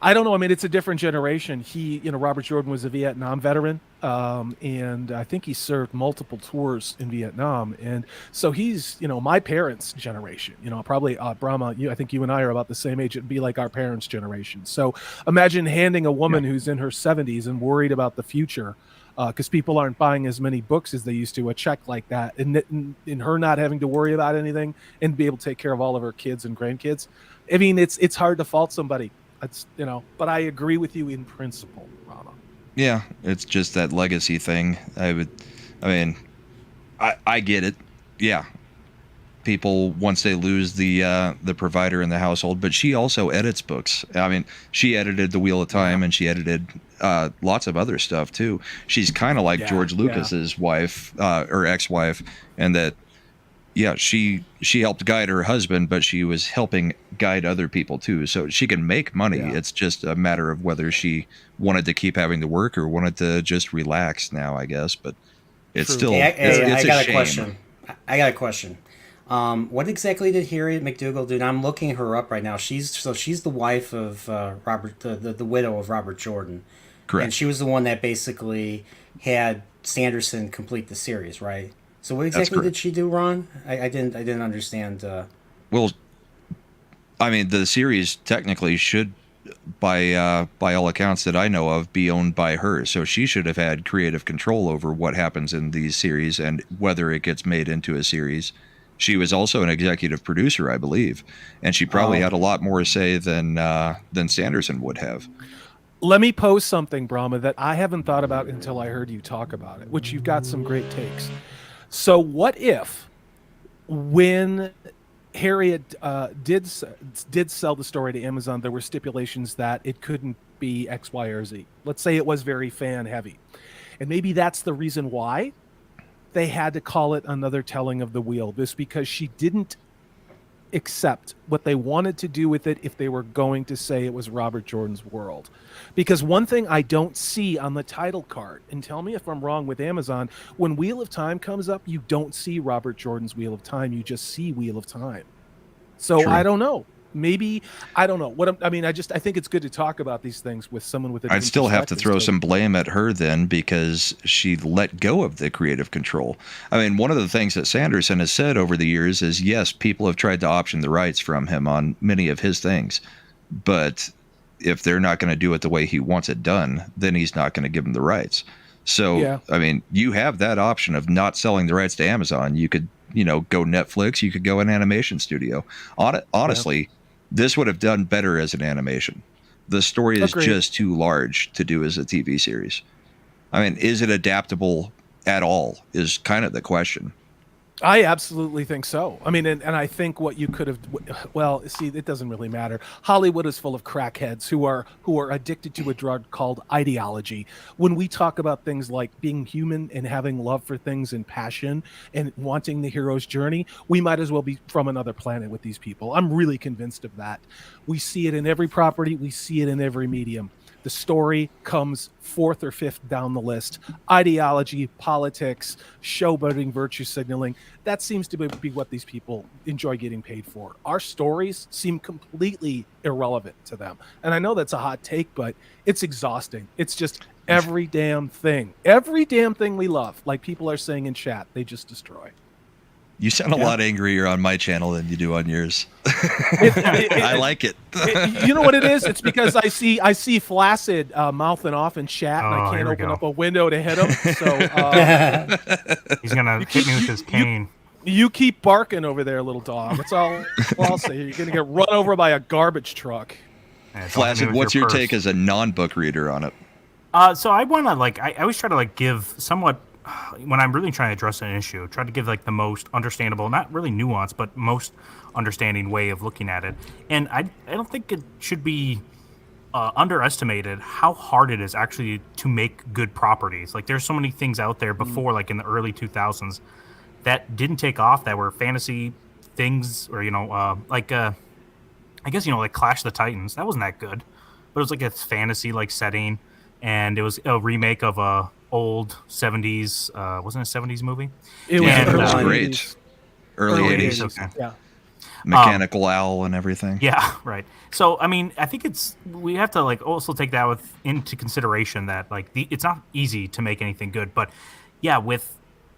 I don't know. I mean, it's a different generation. Robert Jordan was a Vietnam veteran, and I think he served multiple tours in Vietnam. And so he's, my parents' generation, probably Brahma, I think you and I are about the same age. It'd be like our parents' generation. So imagine handing a woman who's in her 70s and worried about the future because people aren't buying as many books as they used to, a check like that, and her not having to worry about anything and be able to take care of all of her kids and grandkids. I mean, it's hard to fault somebody. It's, but I agree with you in principle, Rama. Yeah, it's just that legacy thing. I mean, I get it. Yeah, people once they lose the provider in the household, but she also edits books. I mean, she edited The Wheel of Time, and she edited lots of other stuff too. She's kind of like George Lucas's wife or ex-wife, and that yeah, she helped guide her husband, but she was helping guide other people too. So she can make money. Yeah. It's just a matter of whether she wanted to keep having to work or wanted to just relax now, I guess. But it's True. still I it's got a a shame. question. I got a question. What exactly did Harriet McDougal do? Now I'm looking her up right now. She's the wife of Robert, the widow of Robert Jordan. Correct. And she was the one that basically had Sanderson complete the series, right? So what exactly did she do, Ron? I didn't understand. Well, I mean, the series technically should, by all accounts that I know of, be owned by her. So she should have had creative control over what happens in these series and whether it gets made into a series. She was also an executive producer, I believe, and she probably had a lot more say than Sanderson would have. Let me pose something, Brahma, that I haven't thought about until I heard you talk about it, which you've got some great takes. So what if, when Harriet did sell the story to Amazon, there were stipulations that it couldn't be X, Y, or Z? Let's say it was very fan heavy, and maybe that's the reason why they had to call it Another Telling of the Wheel. This because she didn't accept what they wanted to do with it if they were going to say it was Robert Jordan's world. Because one thing I don't see on the title card, and tell me if I'm wrong with Amazon, when Wheel of Time comes up, you don't see Robert Jordan's Wheel of Time, you just see Wheel of Time. So True. I don't know. Maybe, I don't know. I think it's good to talk about these things with someone with a I'd still have to throw some blame at her then, because she let go of the creative control. I mean, one of the things that Sanderson has said over the years is, yes, people have tried to option the rights from him on many of his things, but if they're not going to do it the way he wants it done, then he's not going to give them the rights. So, yeah. I mean, you have that option of not selling the rights to Amazon. You could, go Netflix. You could go an animation studio. Honestly, this would have done better as an animation. The story is just too large to do as a TV series. I mean, is it adaptable at all is kind of the question. I absolutely think so. I mean, and I think what you could have, well, see, it doesn't really matter. Hollywood is full of crackheads who are addicted to a drug called ideology. When we talk about things like being human and having love for things and passion and wanting the hero's journey, we might as well be from another planet with these people. I'm really convinced of that. We see it in every property. We see it in every medium. The story comes fourth or fifth down the list. Ideology, politics, showboating, virtue signaling. That seems to be what these people enjoy getting paid for. Our stories seem completely irrelevant to them. And I know that's a hot take, but it's exhausting. It's just every damn thing. Every damn thing we love, like people are saying in chat, they just destroy. You sound a lot angrier on my channel than you do on yours. I like it. You know what it is? It's because I see Flaccid mouthing off in chat, and I can't open up a window to hit him. So he's gonna hit me with his cane. You keep barking over there, little dog. That's all I'll say. You're gonna get run over by a garbage truck. Flaccid, what's your take as a non-book reader on it? So I want to I always try to give somewhat. When I'm really trying to address an issue, try to give the most understandable, not really nuanced, but most understanding way of looking at it. And I don't think it should be underestimated how hard it is actually to make good properties. There's so many things out there before, in the early 2000s, that didn't take off, that were fantasy things, or I guess Clash of the Titans. That wasn't that good, but it was a fantasy setting, and it was a remake of a old 70s, wasn't it a 70s movie? It was great. Early 80s. Okay. Yeah. Mechanical Owl and everything. Yeah, right. So, I mean, I think we have to also take that into consideration that it's not easy to make anything good. But yeah, with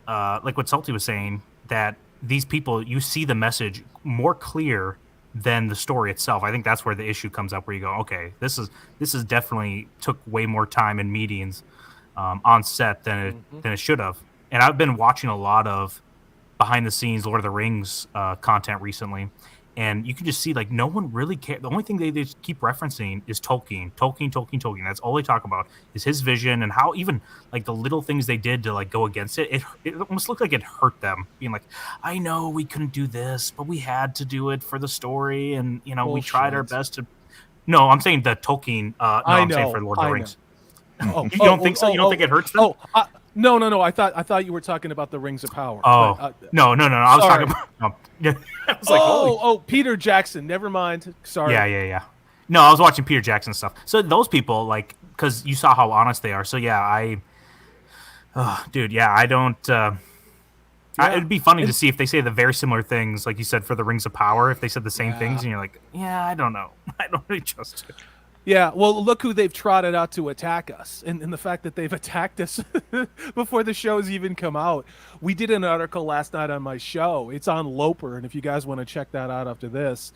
what Salty was saying, that these people, you see the message more clear than the story itself. I think that's where the issue comes up, where you go, okay, this is definitely took way more time and meetings on set than it should have. And I've been watching a lot of behind the scenes Lord of the Rings content recently, And you can just see, like, no one really cares. The only thing they just keep referencing is Tolkien. That's all they talk about is his vision, and how even like the little things they did to like go against it. It almost looked like it hurt them, being like, I know we couldn't do this, but we had to do it for the story, and we tried our best to. No, I'm saying the Tolkien. No, I'm saying for Lord of the Rings. You don't think so? You don't think it hurts them? No. I thought you were talking about the Rings of Power. Oh, but, no. I was talking about. I was like, Peter Jackson. Never mind. Sorry. Yeah. No, I was watching Peter Jackson stuff. So those people, like, because you saw how honest they are. So yeah, I don't. It'd be funny to see if they say the very similar things, like you said, for the Rings of Power. If they said the same things, and you're like, yeah, I don't know. I don't really trust it. Yeah, well, look who they've trotted out to attack us. And the fact that they've attacked us before the show's even come out. We did an article last night on my show. It's on Loper, and if you guys want to check that out after this,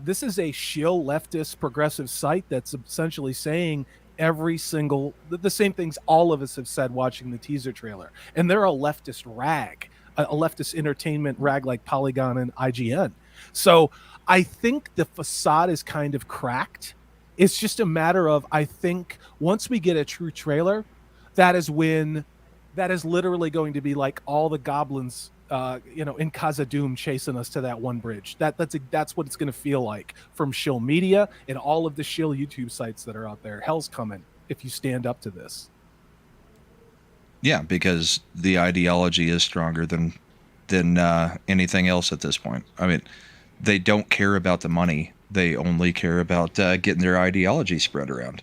this is a shill leftist progressive site that's essentially saying the same things all of us have said watching the teaser trailer. And they're a leftist rag, a leftist entertainment rag like Polygon and IGN. So I think the facade is kind of cracked. It's just a matter of, I think, once we get a true trailer, that is literally going to be like all the goblins, in Khazad-dûm chasing us to that one bridge. That's what it's going to feel like from shill media and all of the shill YouTube sites that are out there. Hell's coming if you stand up to this. Yeah, because the ideology is stronger than anything else at this point. I mean, they don't care about the money. They only care about getting their ideology spread around.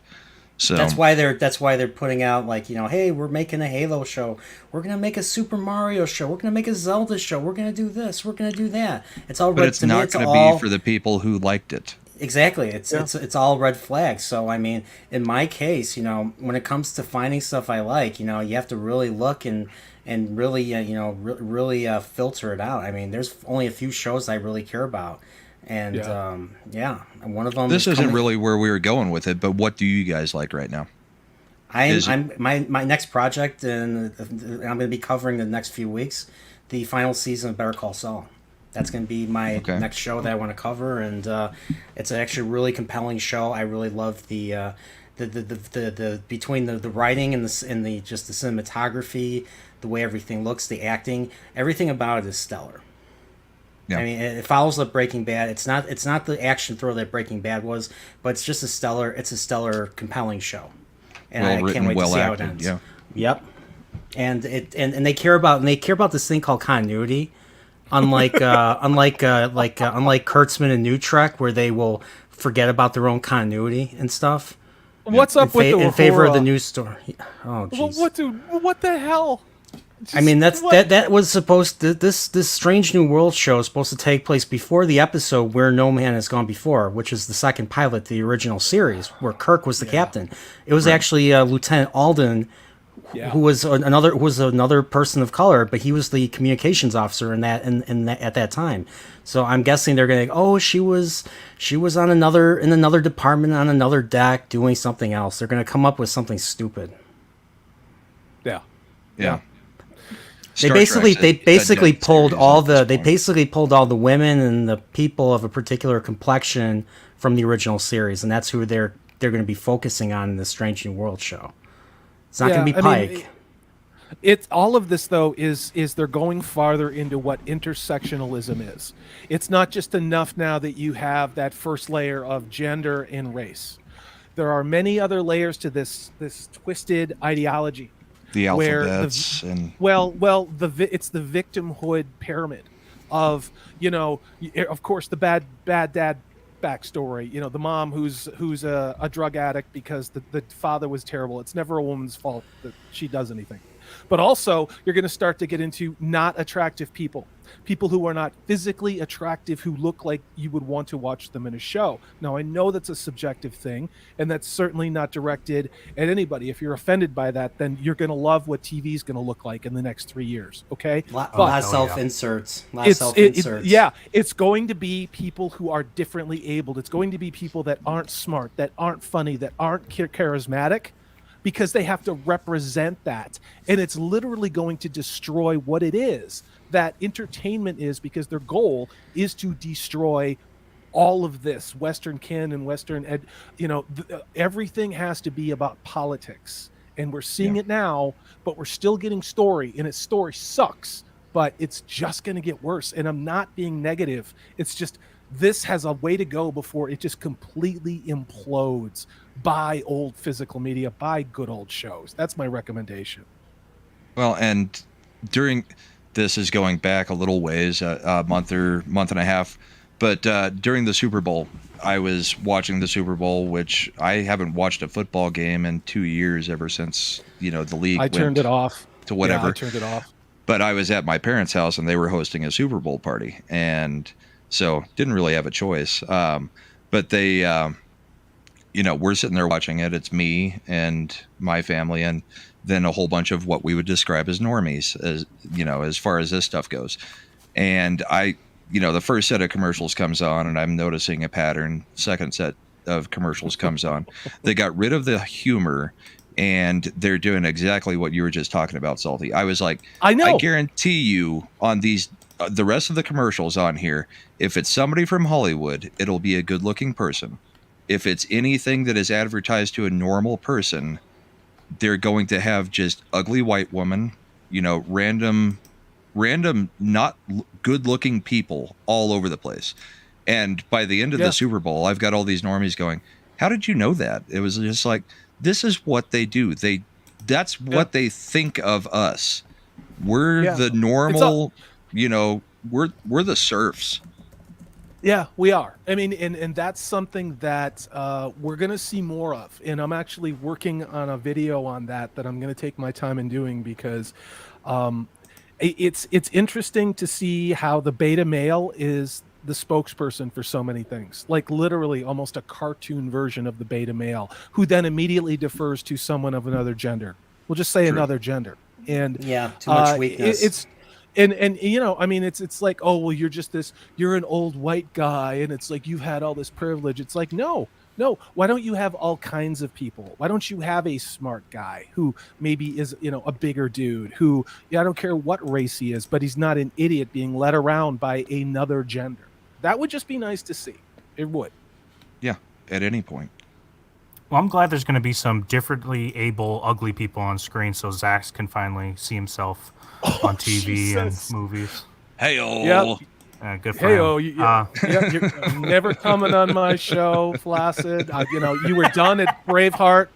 So that's why they're putting out, like, hey, we're making a Halo show. We're gonna make a Super Mario show. We're gonna make a Zelda show. We're gonna do this. We're gonna do that. It's all. But it's not going to be for the people who liked it. Exactly. It's all red flags. So I mean, in my case, when it comes to finding stuff I like, you have to really look and really really filter it out. I mean, there's only a few shows I really care about. And and one of them. This isn't really where we were going with it, but what do you guys like right now? My next project, and I'm going to be covering the next few weeks, the final season of Better Call Saul. That's going to be my next show that I want to cover, and it's actually a really compelling show. I really love the between the writing and the just the cinematography, the way everything looks, the acting, everything about it is stellar. Yeah. I mean, it follows up Breaking Bad. It's not the action thriller that Breaking Bad was, but it's just a stellar, compelling show. And I can't wait to see how it ends. Yeah. Yep. And they care about this thing called continuity, unlike Kurtzman and Utrecht, where they will forget about their own continuity and stuff. What's up with in favor of the news story? Oh, jeez. What the hell? I mean, that was supposed to, this Strange New World show is supposed to take place before the episode Where No Man Has Gone Before, which is the second pilot, the original series, where Kirk was the captain. It was actually Lieutenant Alden, who was another person of color, but he was the communications officer at that time. So I'm guessing they're going, she was in another department on another deck doing something else. They're going to come up with something stupid. Yeah. They basically pulled all the women and the people of a particular complexion from the original series, and that's who they're going to be focusing on in the Strange New World show. It's not going to be Pike. It's all of this though is they're going farther into what intersectionalism is. It's not just enough now that you have that first layer of gender and race. There are many other layers to this twisted ideology. The alphabets it's the victimhood pyramid of, of course, the bad dad backstory, the mom who's a drug addict because the father was terrible. It's never a woman's fault that she does anything. But also, you're going to start to get into not attractive people who are not physically attractive, who look like you would want to watch them in a show. Now, I know that's a subjective thing, and that's certainly not directed at anybody. If you're offended by that, then you're going to love what TV is going to look like in the next 3 years, okay? Self-inserts. It's going to be people who are differently abled. It's going to be people that aren't smart, that aren't funny, that aren't charismatic, because they have to represent that. And it's literally going to destroy what it is that entertainment is, because their goal is to destroy all of this Western kin and Western everything has to be about politics. And we're seeing it now, but we're still getting story, and its story sucks, but it's just going to get worse. And I'm not being negative. It's just, this has a way to go before it just completely implodes by old physical media, by good old shows. That's my recommendation. Well, and this is going back a little ways, a month and a half, but during the Super Bowl, I was watching the Super Bowl, which I haven't watched a football game in 2 years, ever since, the league I turned it off to whatever. Yeah, I turned it off. But I was at my parents' house, and they were hosting a Super Bowl party, and so didn't really have a choice. But they, we're sitting there watching it. It's me and my family, and then a whole bunch of what we would describe as normies, as far as this stuff goes. And the first set of commercials comes on, and I'm noticing a pattern. Second set of commercials comes on. They got rid of the humor, and they're doing exactly what you were just talking about, Salty. I was like, I know. I guarantee you on these, the rest of the commercials on here, if it's somebody from Hollywood, it'll be a good-looking person. If it's anything that is advertised to a normal person, they're going to have just ugly white woman, random not good looking people all over the place. And by the end of the Super Bowl, I've got all these normies going, how did you know that? It was just like, this is what they do. That's what they think of us. We're the normal, we're the serfs. Yeah, we are. I mean, and that's something that we're going to see more of. And I'm actually working on a video on that I'm going to take my time in doing, because it's interesting to see how the beta male is the spokesperson for so many things, like literally almost a cartoon version of the beta male, who then immediately defers to someone of another gender. We'll just say another gender. And too much weakness. And I mean, it's like, oh, well, you're an old white guy, and it's like, you've had all this privilege. It's like, no, why don't you have all kinds of people? Why don't you have a smart guy who maybe is, a bigger dude who, I don't care what race he is, but he's not an idiot being led around by another gender. That would just be nice to see. It would. Yeah, at any point. Well, I'm glad there's going to be some differently able, ugly people on screen, so Zach can finally see himself on TV and movies. Hey-o. Yep. Good for him. You're never coming on my show, Flaccid. You were done at Braveheart.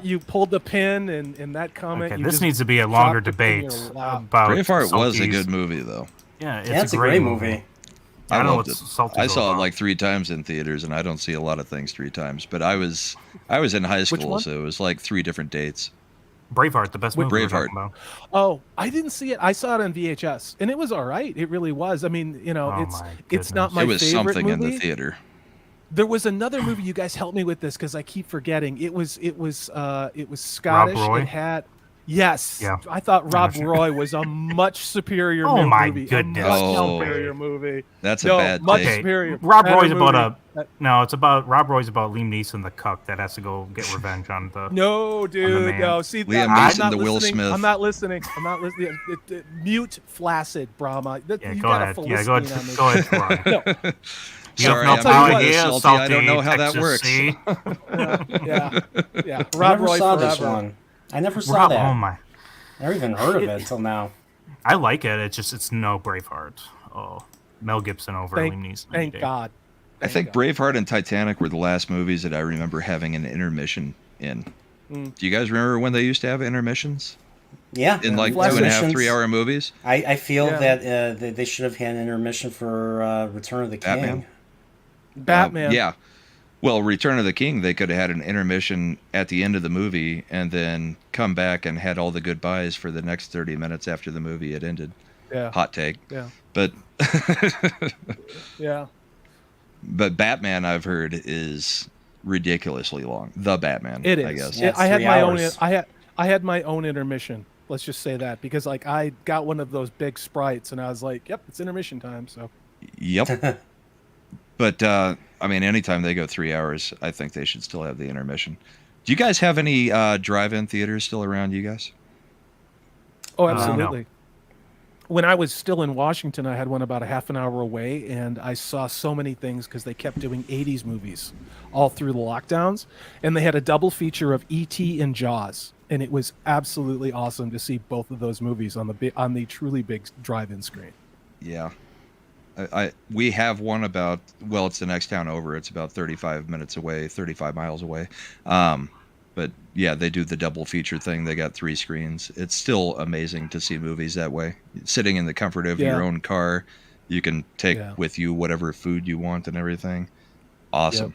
You pulled the pin, and that comment. Okay, this needs to be a longer debate about Braveheart Salty's. Was a good movie, though. Yeah, it's a great movie. I loved it. I saw it like 3 times in theaters, and I don't see a lot of things 3 times. But I was in high school, so it was like 3 different dates. Braveheart, the best movie. Braveheart. Oh, I didn't see it. I saw it on VHS, and it was all right. It really was. I mean, it's not my favorite movie. It was something in the theater. There was another movie. You guys help me with this, because I keep forgetting. It was Scottish. Rob Roy? It had. Yes. Yeah. I thought Rob Roy was a much superior movie. Oh my goodness. A much superior movie. That's a bad much take. superior. Rob Roy's about Rob Roy's about Liam Neeson, the cuck that has to go get revenge on the. No, dude. No. See, Liam Neeson, the Will Smith. I'm not listening. Mute Flaccid, Brahma. Go ahead. Go ahead. No. Sorry, I'm Salty. I don't know how that works. Yeah. Rob Roy saw forever. This one. I never saw that. Oh my! Never even heard of it until now. I like it. It's no Braveheart. Oh, Mel Gibson over Liam Neeson. Thank God. I think Braveheart and Titanic were the last movies that I remember having an intermission in. Do you guys remember when they used to have intermissions? Yeah. In like 2.5, 3-hour movies? I feel that they should have had an intermission for Return of the King. Batman. Yeah. Well, Return of the King, they could have had an intermission at the end of the movie and then come back and had all the goodbyes for the next 30 minutes after the movie had ended. Yeah. Hot take. Yeah. But yeah. But Batman, I've heard, is ridiculously long. The Batman, it is. I guess. Yeah, I had my own. I had my own intermission. Let's just say that, because like I got one of those big sprites and I was like, "Yep, it's intermission time." So. Yep. But I mean, anytime they go 3 hours, I think they should still have the intermission. Do you guys have any drive-in theaters still around you guys? Oh, No. absolutely. When I was still in Washington, I had one about a half an hour away, and I saw so many things because they kept doing 80s movies all through the lockdowns. And they had a double feature of E.T. and Jaws. And it was absolutely awesome to see both of those movies on the truly big drive-in screen. Yeah. We have one about, well, it's the next town over. It's about 35 minutes away, 35 miles away. But yeah, they do the double feature thing. They got 3 screens. It's still amazing to see movies that way. Sitting in the comfort of your own car, you can take with you whatever food you want and everything. Awesome.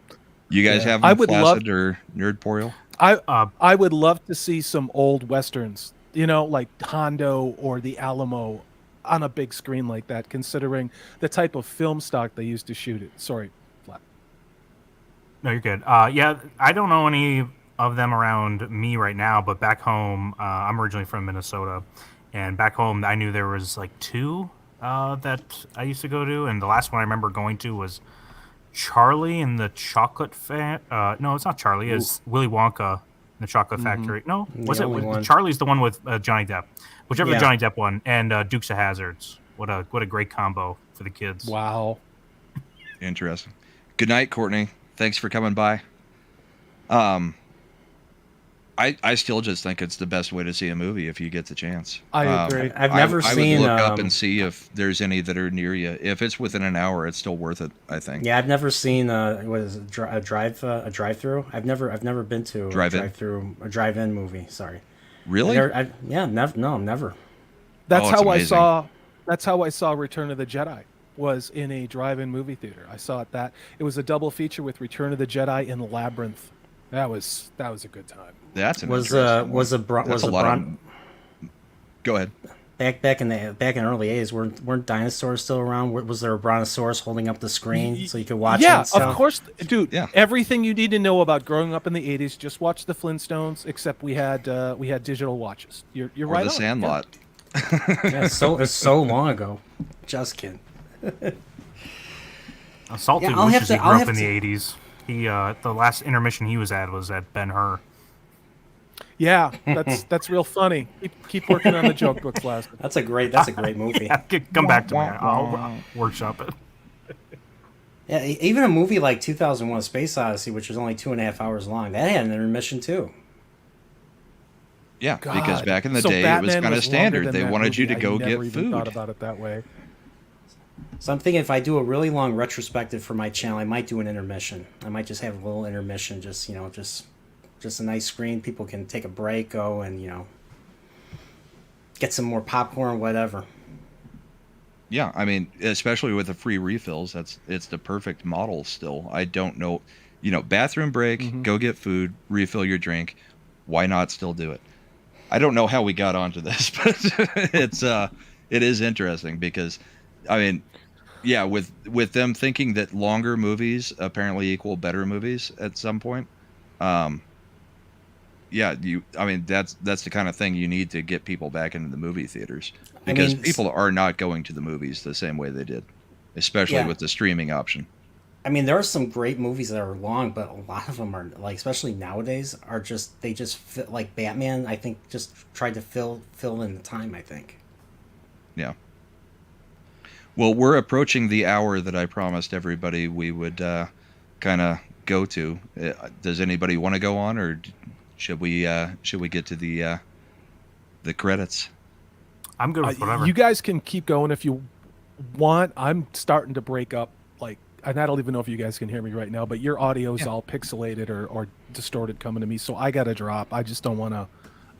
Yep. You guys have Flaccid or Nerdporeal? I would love to see some old westerns, like Hondo or the Alamo on a big screen like that, considering the type of film stock they used to shoot it. Sorry, Flat. No, you're good. Yeah, I don't know any of them around me right now, but back home, I'm originally from Minnesota, and back home I knew there was like 2 that I used to go to, and the last one I remember going to was Charlie and the Chocolate no, it's not Charlie. It's Willy Wonka and the Chocolate Factory. No, was it? Charlie's the one with Johnny Depp. Whichever Johnny Depp one, and Dukes of Hazzards. What a great combo for the kids. Wow. Interesting. Good night, Courtney. Thanks for coming by. I still just think it's the best way to see a movie if you get the chance. I agree. I've never seen. I would look up and see if there's any that are near you. If it's within an hour, it's still worth it, I think. Yeah, I've never seen what is it, a drive-through. I've never been to a drive-in movie. Sorry. Really? Never. That's how I saw. That's how I saw Return of the Jedi. Was in a drive-in movie theater. I saw it It was a double feature with Return of the Jedi and Labyrinth. That was a good time. That's an Go ahead. Back in early 80s, weren't dinosaurs still around? Was there a brontosaurus holding up the screen so you could watch it? Yeah, of course, dude. Yeah. Everything you need to know about growing up in the 80s, just watch the Flintstones, except we had digital watches. You're right. The Sandlot. Yeah, it's so long ago. Just kidding. Salty Lucius grew up in the 80s. He the last intermission he was at Ben-Hur. Yeah, that's real funny. Keep working on the joke books, last. That's a great movie. Yeah, come back to me. I'll workshop it. Yeah, even a movie like 2001: A Space Odyssey, which was only 2.5 hours long, that had an intermission too. Yeah, because back in the day, Batman it was kind of standard. They wanted you to go get food. I never even thought about it that way. So I'm thinking if I do a really long retrospective for my channel, I might do an intermission. I might just have a little intermission, just a nice screen. People can take a break, go and get some more popcorn, whatever. Yeah, I mean, especially with the free refills, it's the perfect model still. I don't know, bathroom break, go get food, refill your drink. Why not still do it? I don't know how we got onto this, but it is interesting because, I mean, yeah, with them thinking that longer movies apparently equal better movies at some point. Yeah, that's the kind of thing you need to get people back into the movie theaters because people are not going to the movies the same way they did, especially with the streaming option. I mean, there are some great movies that are long, but a lot of them are like, especially nowadays, they just fit, like Batman. I think just tried to fill in the time. I think. Yeah. Well, we're approaching the hour that I promised everybody we would kind of go to. Does anybody want to go on, or should we get to the credits? I'm good with whatever. You guys can keep going if you want. I'm starting to break up. And I don't even know if you guys can hear me right now, but your audio is all pixelated or distorted coming to me, so I got to drop. I just don't want to.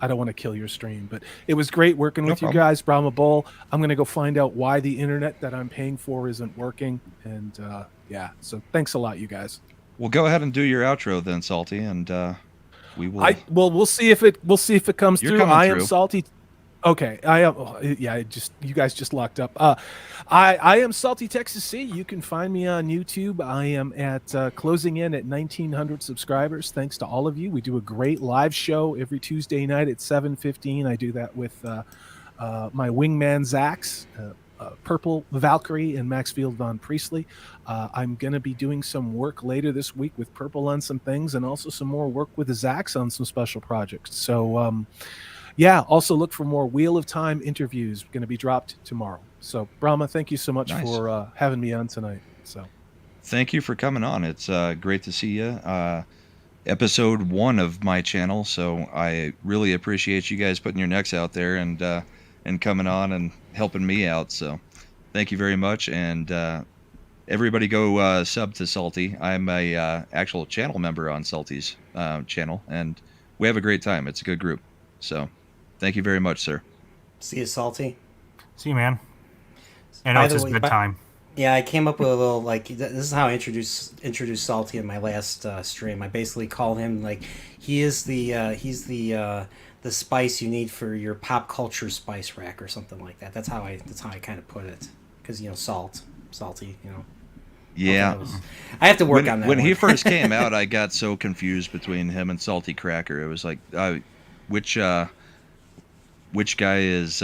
I don't want to kill your stream, but it was great working with you guys, Brahma Bull. I'm going to go find out why the internet that I'm paying for isn't working, and so thanks a lot, you guys. Well, go ahead and do your outro then, Salty, and we will. We'll see if it comes through. I am Salty. Okay, I am. You guys just locked up. I am Salty Texas C. You can find me on YouTube. I am at closing in at 1,900 subscribers. Thanks to all of you. We do a great live show every Tuesday night at 7:15. I do that with my wingman Zax. Purple Valkyrie and Maxfield Von Priestley. I'm going to be doing some work later this week with Purple on some things, and also some more work with Zax on some special projects. So, yeah, also look for more Wheel of Time interviews going to be dropped tomorrow. So, Brahma, thank you so much for having me on tonight. So, thank you for coming on. It's great to see you. Episode 1 of my channel, so I really appreciate you guys putting your necks out there and coming on and helping me out. So, thank you very much, and everybody go sub to Salty. I'm a actual channel member on Salty's channel, and we have a great time. It's a good group. So, thank you very much, sir. See you, Salty. See you, man. I know it's his bedtime. Yeah, I came up with a little, like, this is how I introduced Salty in my last stream. I basically called him, like, he's the spice you need for your pop culture spice rack or something like that. That's how I kind of put it, because salty. Yeah, I have to work on that. When he first came out, I got so confused between him and Salty Cracker. It was like, which guy is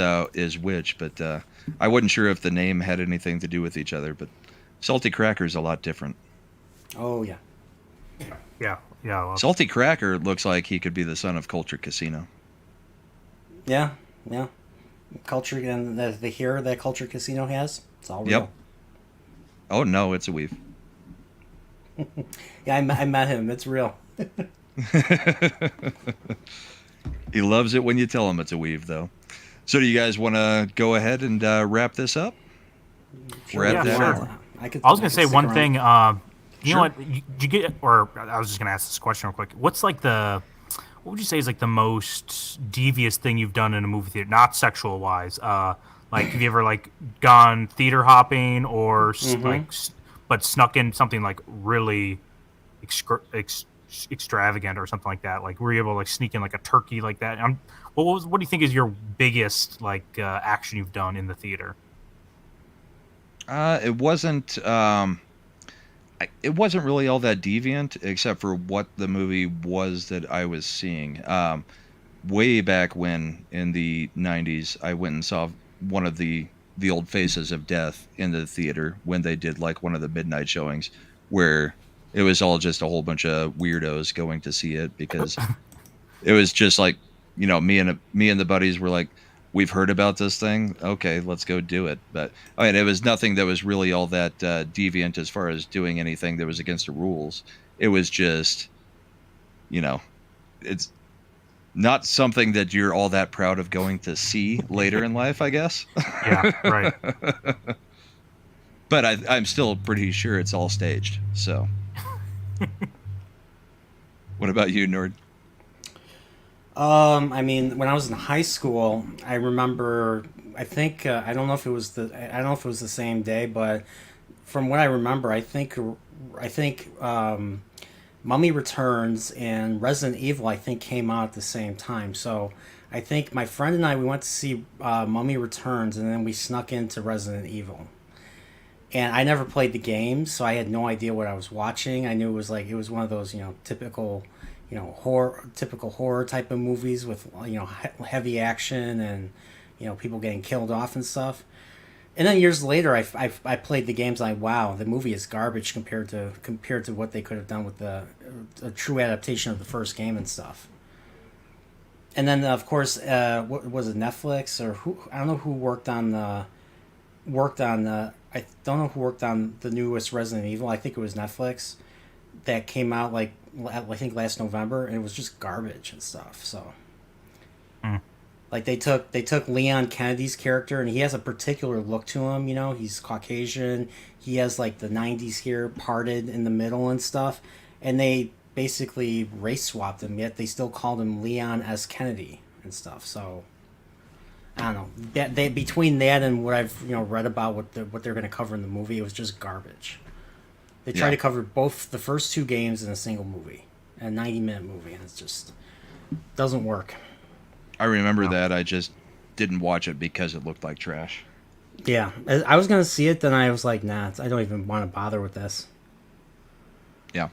which? But I wasn't sure if the name had anything to do with each other. But Salty Cracker is a lot different. Oh yeah. Yeah. Well, Salty Cracker looks like he could be the son of Culture Casino. Yeah. Culture, and the hair that Culture Casino has, it's all real. Yep. Oh no, it's a weave. Yeah, I met him. It's real. He loves it when you tell him it's a weave, though. So do you guys want to go ahead and wrap this up? Sure, Wrap that up. I was going to say one thing. You Sure. know what? Did you get, or I was just going to ask this question real quick. What's like what would you say is like the most devious thing you've done in a movie theater? Not sexual wise. Like, have you ever like gone theater hopping or but snuck in something like really extravagant or something like that? Like, were you able to like sneak in like a turkey like that? What do you think is your biggest like action you've done in the theater? It wasn't. It wasn't really all that deviant, except for what the movie was that I was seeing. Way back when, in the '90s, I went and saw one of the old Faces of Death in the theater when they did like one of the midnight showings, where it was all just a whole bunch of weirdos going to see it, because it was just like, me and the buddies were like, we've heard about this thing, okay, let's go do it. But I mean, it was nothing that was really all that deviant as far as doing anything that was against the rules. It was just, it's not something that you're all that proud of going to see later in life, I guess. Yeah, right. But I'm still pretty sure it's all staged. So, what about you, Nord? I mean, when I was in high school, I remember. I think I don't know if it was the same day, but from what I remember, I think Mummy Returns and Resident Evil, I think, came out at the same time. So I think my friend and I, we went to see Mummy Returns, and then we snuck into Resident Evil. And I never played the game, so I had no idea what I was watching. I knew it was one of those, typical, horror type of movies with, heavy action and, people getting killed off and stuff. And then years later, I played the games. Wow, the movie is garbage compared to what they could have done with a true adaptation of the first game and stuff. And then of course, what was it, Netflix or who? I don't know who worked on the. I don't know who worked on the newest Resident Evil. I think it was Netflix that came out I think last November, and it was just garbage and stuff. So. Like they took Leon Kennedy's character, and he has a particular look to him. He's Caucasian. He has like the '90s hair parted in the middle and stuff. And they basically race swapped him. Yet they still called him Leon S. Kennedy and stuff. So I don't know. Between that and what I've read about what they're going to cover in the movie, it was just garbage. They tried to cover both the first two games in a single movie, a 90-minute movie, and it just doesn't work. I remember that. I just didn't watch it because it looked like trash. Yeah, I was gonna see it, then I was like, nah, I don't even want to bother with this. Yeah.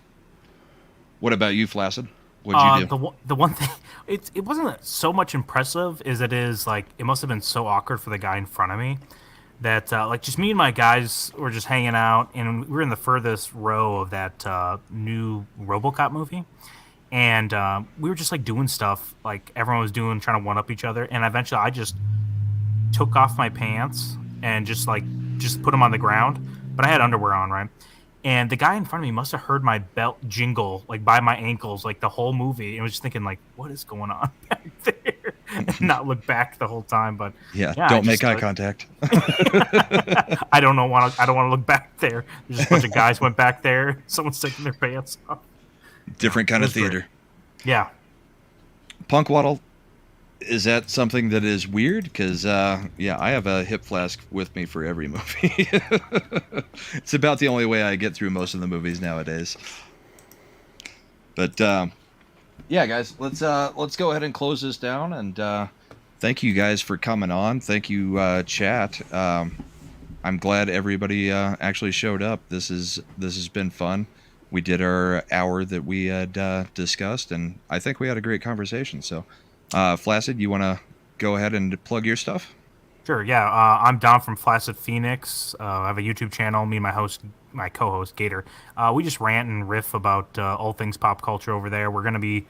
What about you, Flaccid? What'd you do? The one thing, it wasn't so much impressive as it is like it must have been so awkward for the guy in front of me, that like just me and my guys were just hanging out, and we were in the furthest row of that new RoboCop movie, and we were just like doing stuff like everyone was doing, trying to one up each other, and eventually I just took off my pants and just put them on the ground, but I had underwear on, right? And the guy in front of me must have heard my belt jingle like by my ankles like the whole movie, and was just thinking like, what is going on back there? And not look back the whole time. But Yeah, yeah, don't make eye contact. I don't want to look back there. There's just a bunch of guys went back there. Someone's taking their pants off. Different kind of theater. Great. Yeah. Punk Waddle, is that something that is weird? Because, yeah, I have a hip flask with me for every movie. It's about the only way I get through most of the movies nowadays. But, yeah, guys, let's go ahead and close this down. And thank you guys for coming on. Thank you, chat. I'm glad everybody actually showed up. This has been fun. We did our hour that we had discussed, and I think we had a great conversation. So, Flaccid, you want to go ahead and plug your stuff? Sure, yeah. I'm Dom from Flaccid Phoenix. I have a YouTube channel. Me and my co-host, Gator. We just rant and riff about all things pop culture over there. We're going to be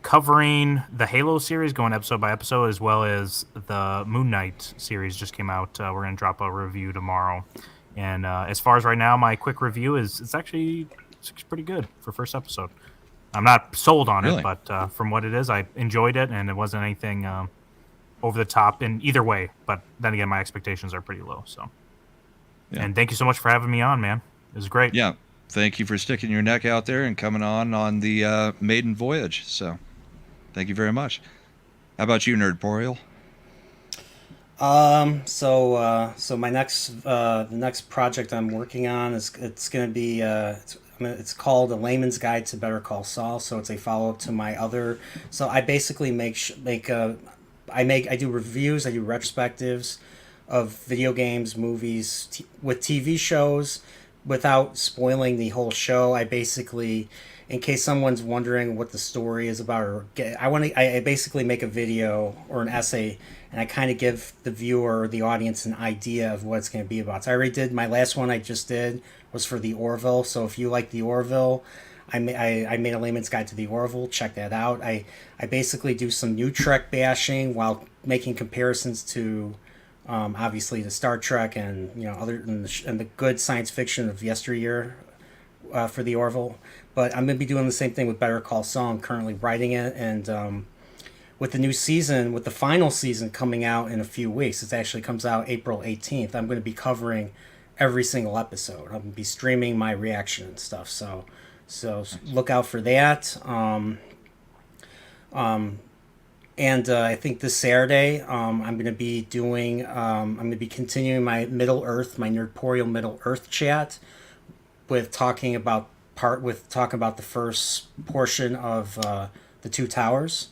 covering the Halo series, going episode by episode, as well as the Moon Knight series just came out. We're going to drop a review tomorrow. And as far as right now, my quick review it's actually pretty good for first episode. I'm not sold on it, but from what it is, I enjoyed it, and it wasn't anything over the top in either way. But then again, my expectations are pretty low. So, yeah. And thank you so much for having me on, man. It was great. Yeah, thank you for sticking your neck out there and coming on the maiden voyage. So, thank you very much. How about you, Nerdporeal? So my the next project I'm working on it's going to be it's called A Layman's Guide to Better Call Saul. So it's a follow up to my other. So I basically I do reviews, I do retrospectives of video games, movies, with TV shows, without spoiling the whole show. I basically, in case someone's wondering what the story is about, I basically make a video or an essay, and I kind of give the viewer or the audience an idea of what it's going to be about. So I already did my last one. I just did was for the Orville. So if you like the Orville, I made a layman's guide to the Orville. Check that out. I basically do some new Trek bashing while making comparisons to obviously the Star Trek and and the good science fiction of yesteryear for the Orville. But I'm going to be doing the same thing with Better Call Saul. I'm currently writing it, and with the new season, with the final season coming out in a few weeks, it actually comes out April 18th. I'm going to be covering every single episode. I'm going to be streaming my reaction and stuff. So look out for that. And I think this Saturday, I'm going to be doing. I'm going to be continuing my Nerdporeal Middle Earth chat, with talking about the first portion of the Two Towers,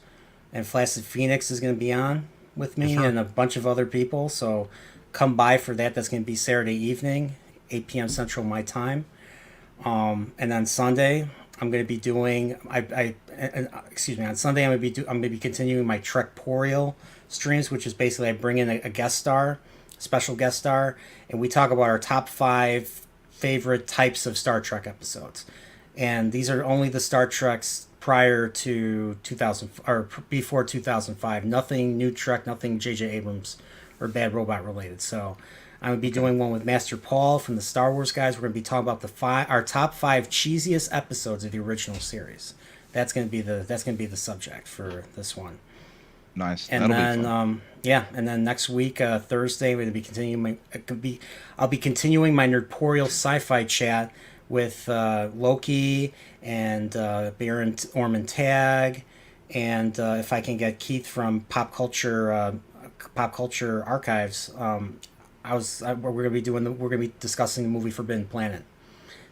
and Flaccid Phoenix is going to be on with me, and a bunch of other people. So come by for that. That's going to be Saturday evening, 8 p.m. Central my time. And on Sunday, I'm going to be doing. On Sunday, I'm going to be continuing my Trekporeal streams, which is basically I bring in a guest star, special guest star, and we talk about our top 5 favorite types of Star Trek episodes. And these are only the Star Treks prior to 2000 or before 2005. Nothing new Trek, nothing J.J. Abrams or Bad Robot related. So I'm going to be doing one with Master Paul from the Star Wars guys. We're going to be talking about our top 5 cheesiest episodes of the original series. That's going to be the subject for this one. Nice. And then and then next week, Thursday, we're going to be continuing I'll be continuing my Nerdporeal sci-fi chat with Loki and Baron Orman Tag, and if I can get Keith from Pop Culture Archives, we're going to be discussing the movie Forbidden Planet.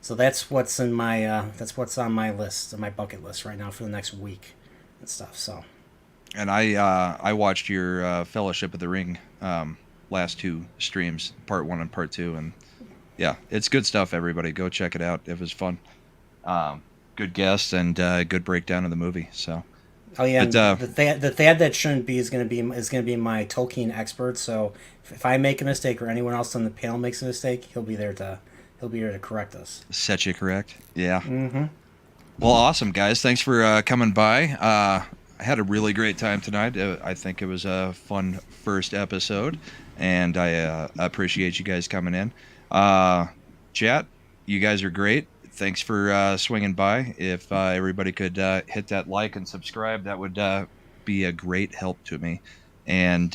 So that's what's on my list, my bucket list right now for the next week and stuff. So. And I watched your Fellowship of the Ring last 2 streams, part 1 and part 2, and yeah, it's good stuff. Everybody, go check it out. It was fun. Good guests and good breakdown of the movie. So Oh yeah, But and the Thad that shouldn't be is gonna be my Tolkien expert. So if I make a mistake or anyone else on the panel makes a mistake, he'll be there to correct us. set you correct. Yeah. Mm-hmm. Well, awesome, guys. Thanks for coming by. I had a really great time tonight. I think it was a fun first episode, and I appreciate you guys coming in. Chat, you guys are great. Thanks for swinging by. If everybody could hit that like and subscribe, that would be a great help to me. And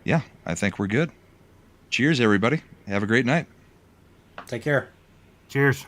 yeah, I think we're good. Cheers, everybody. Have a great night. Take care. Cheers.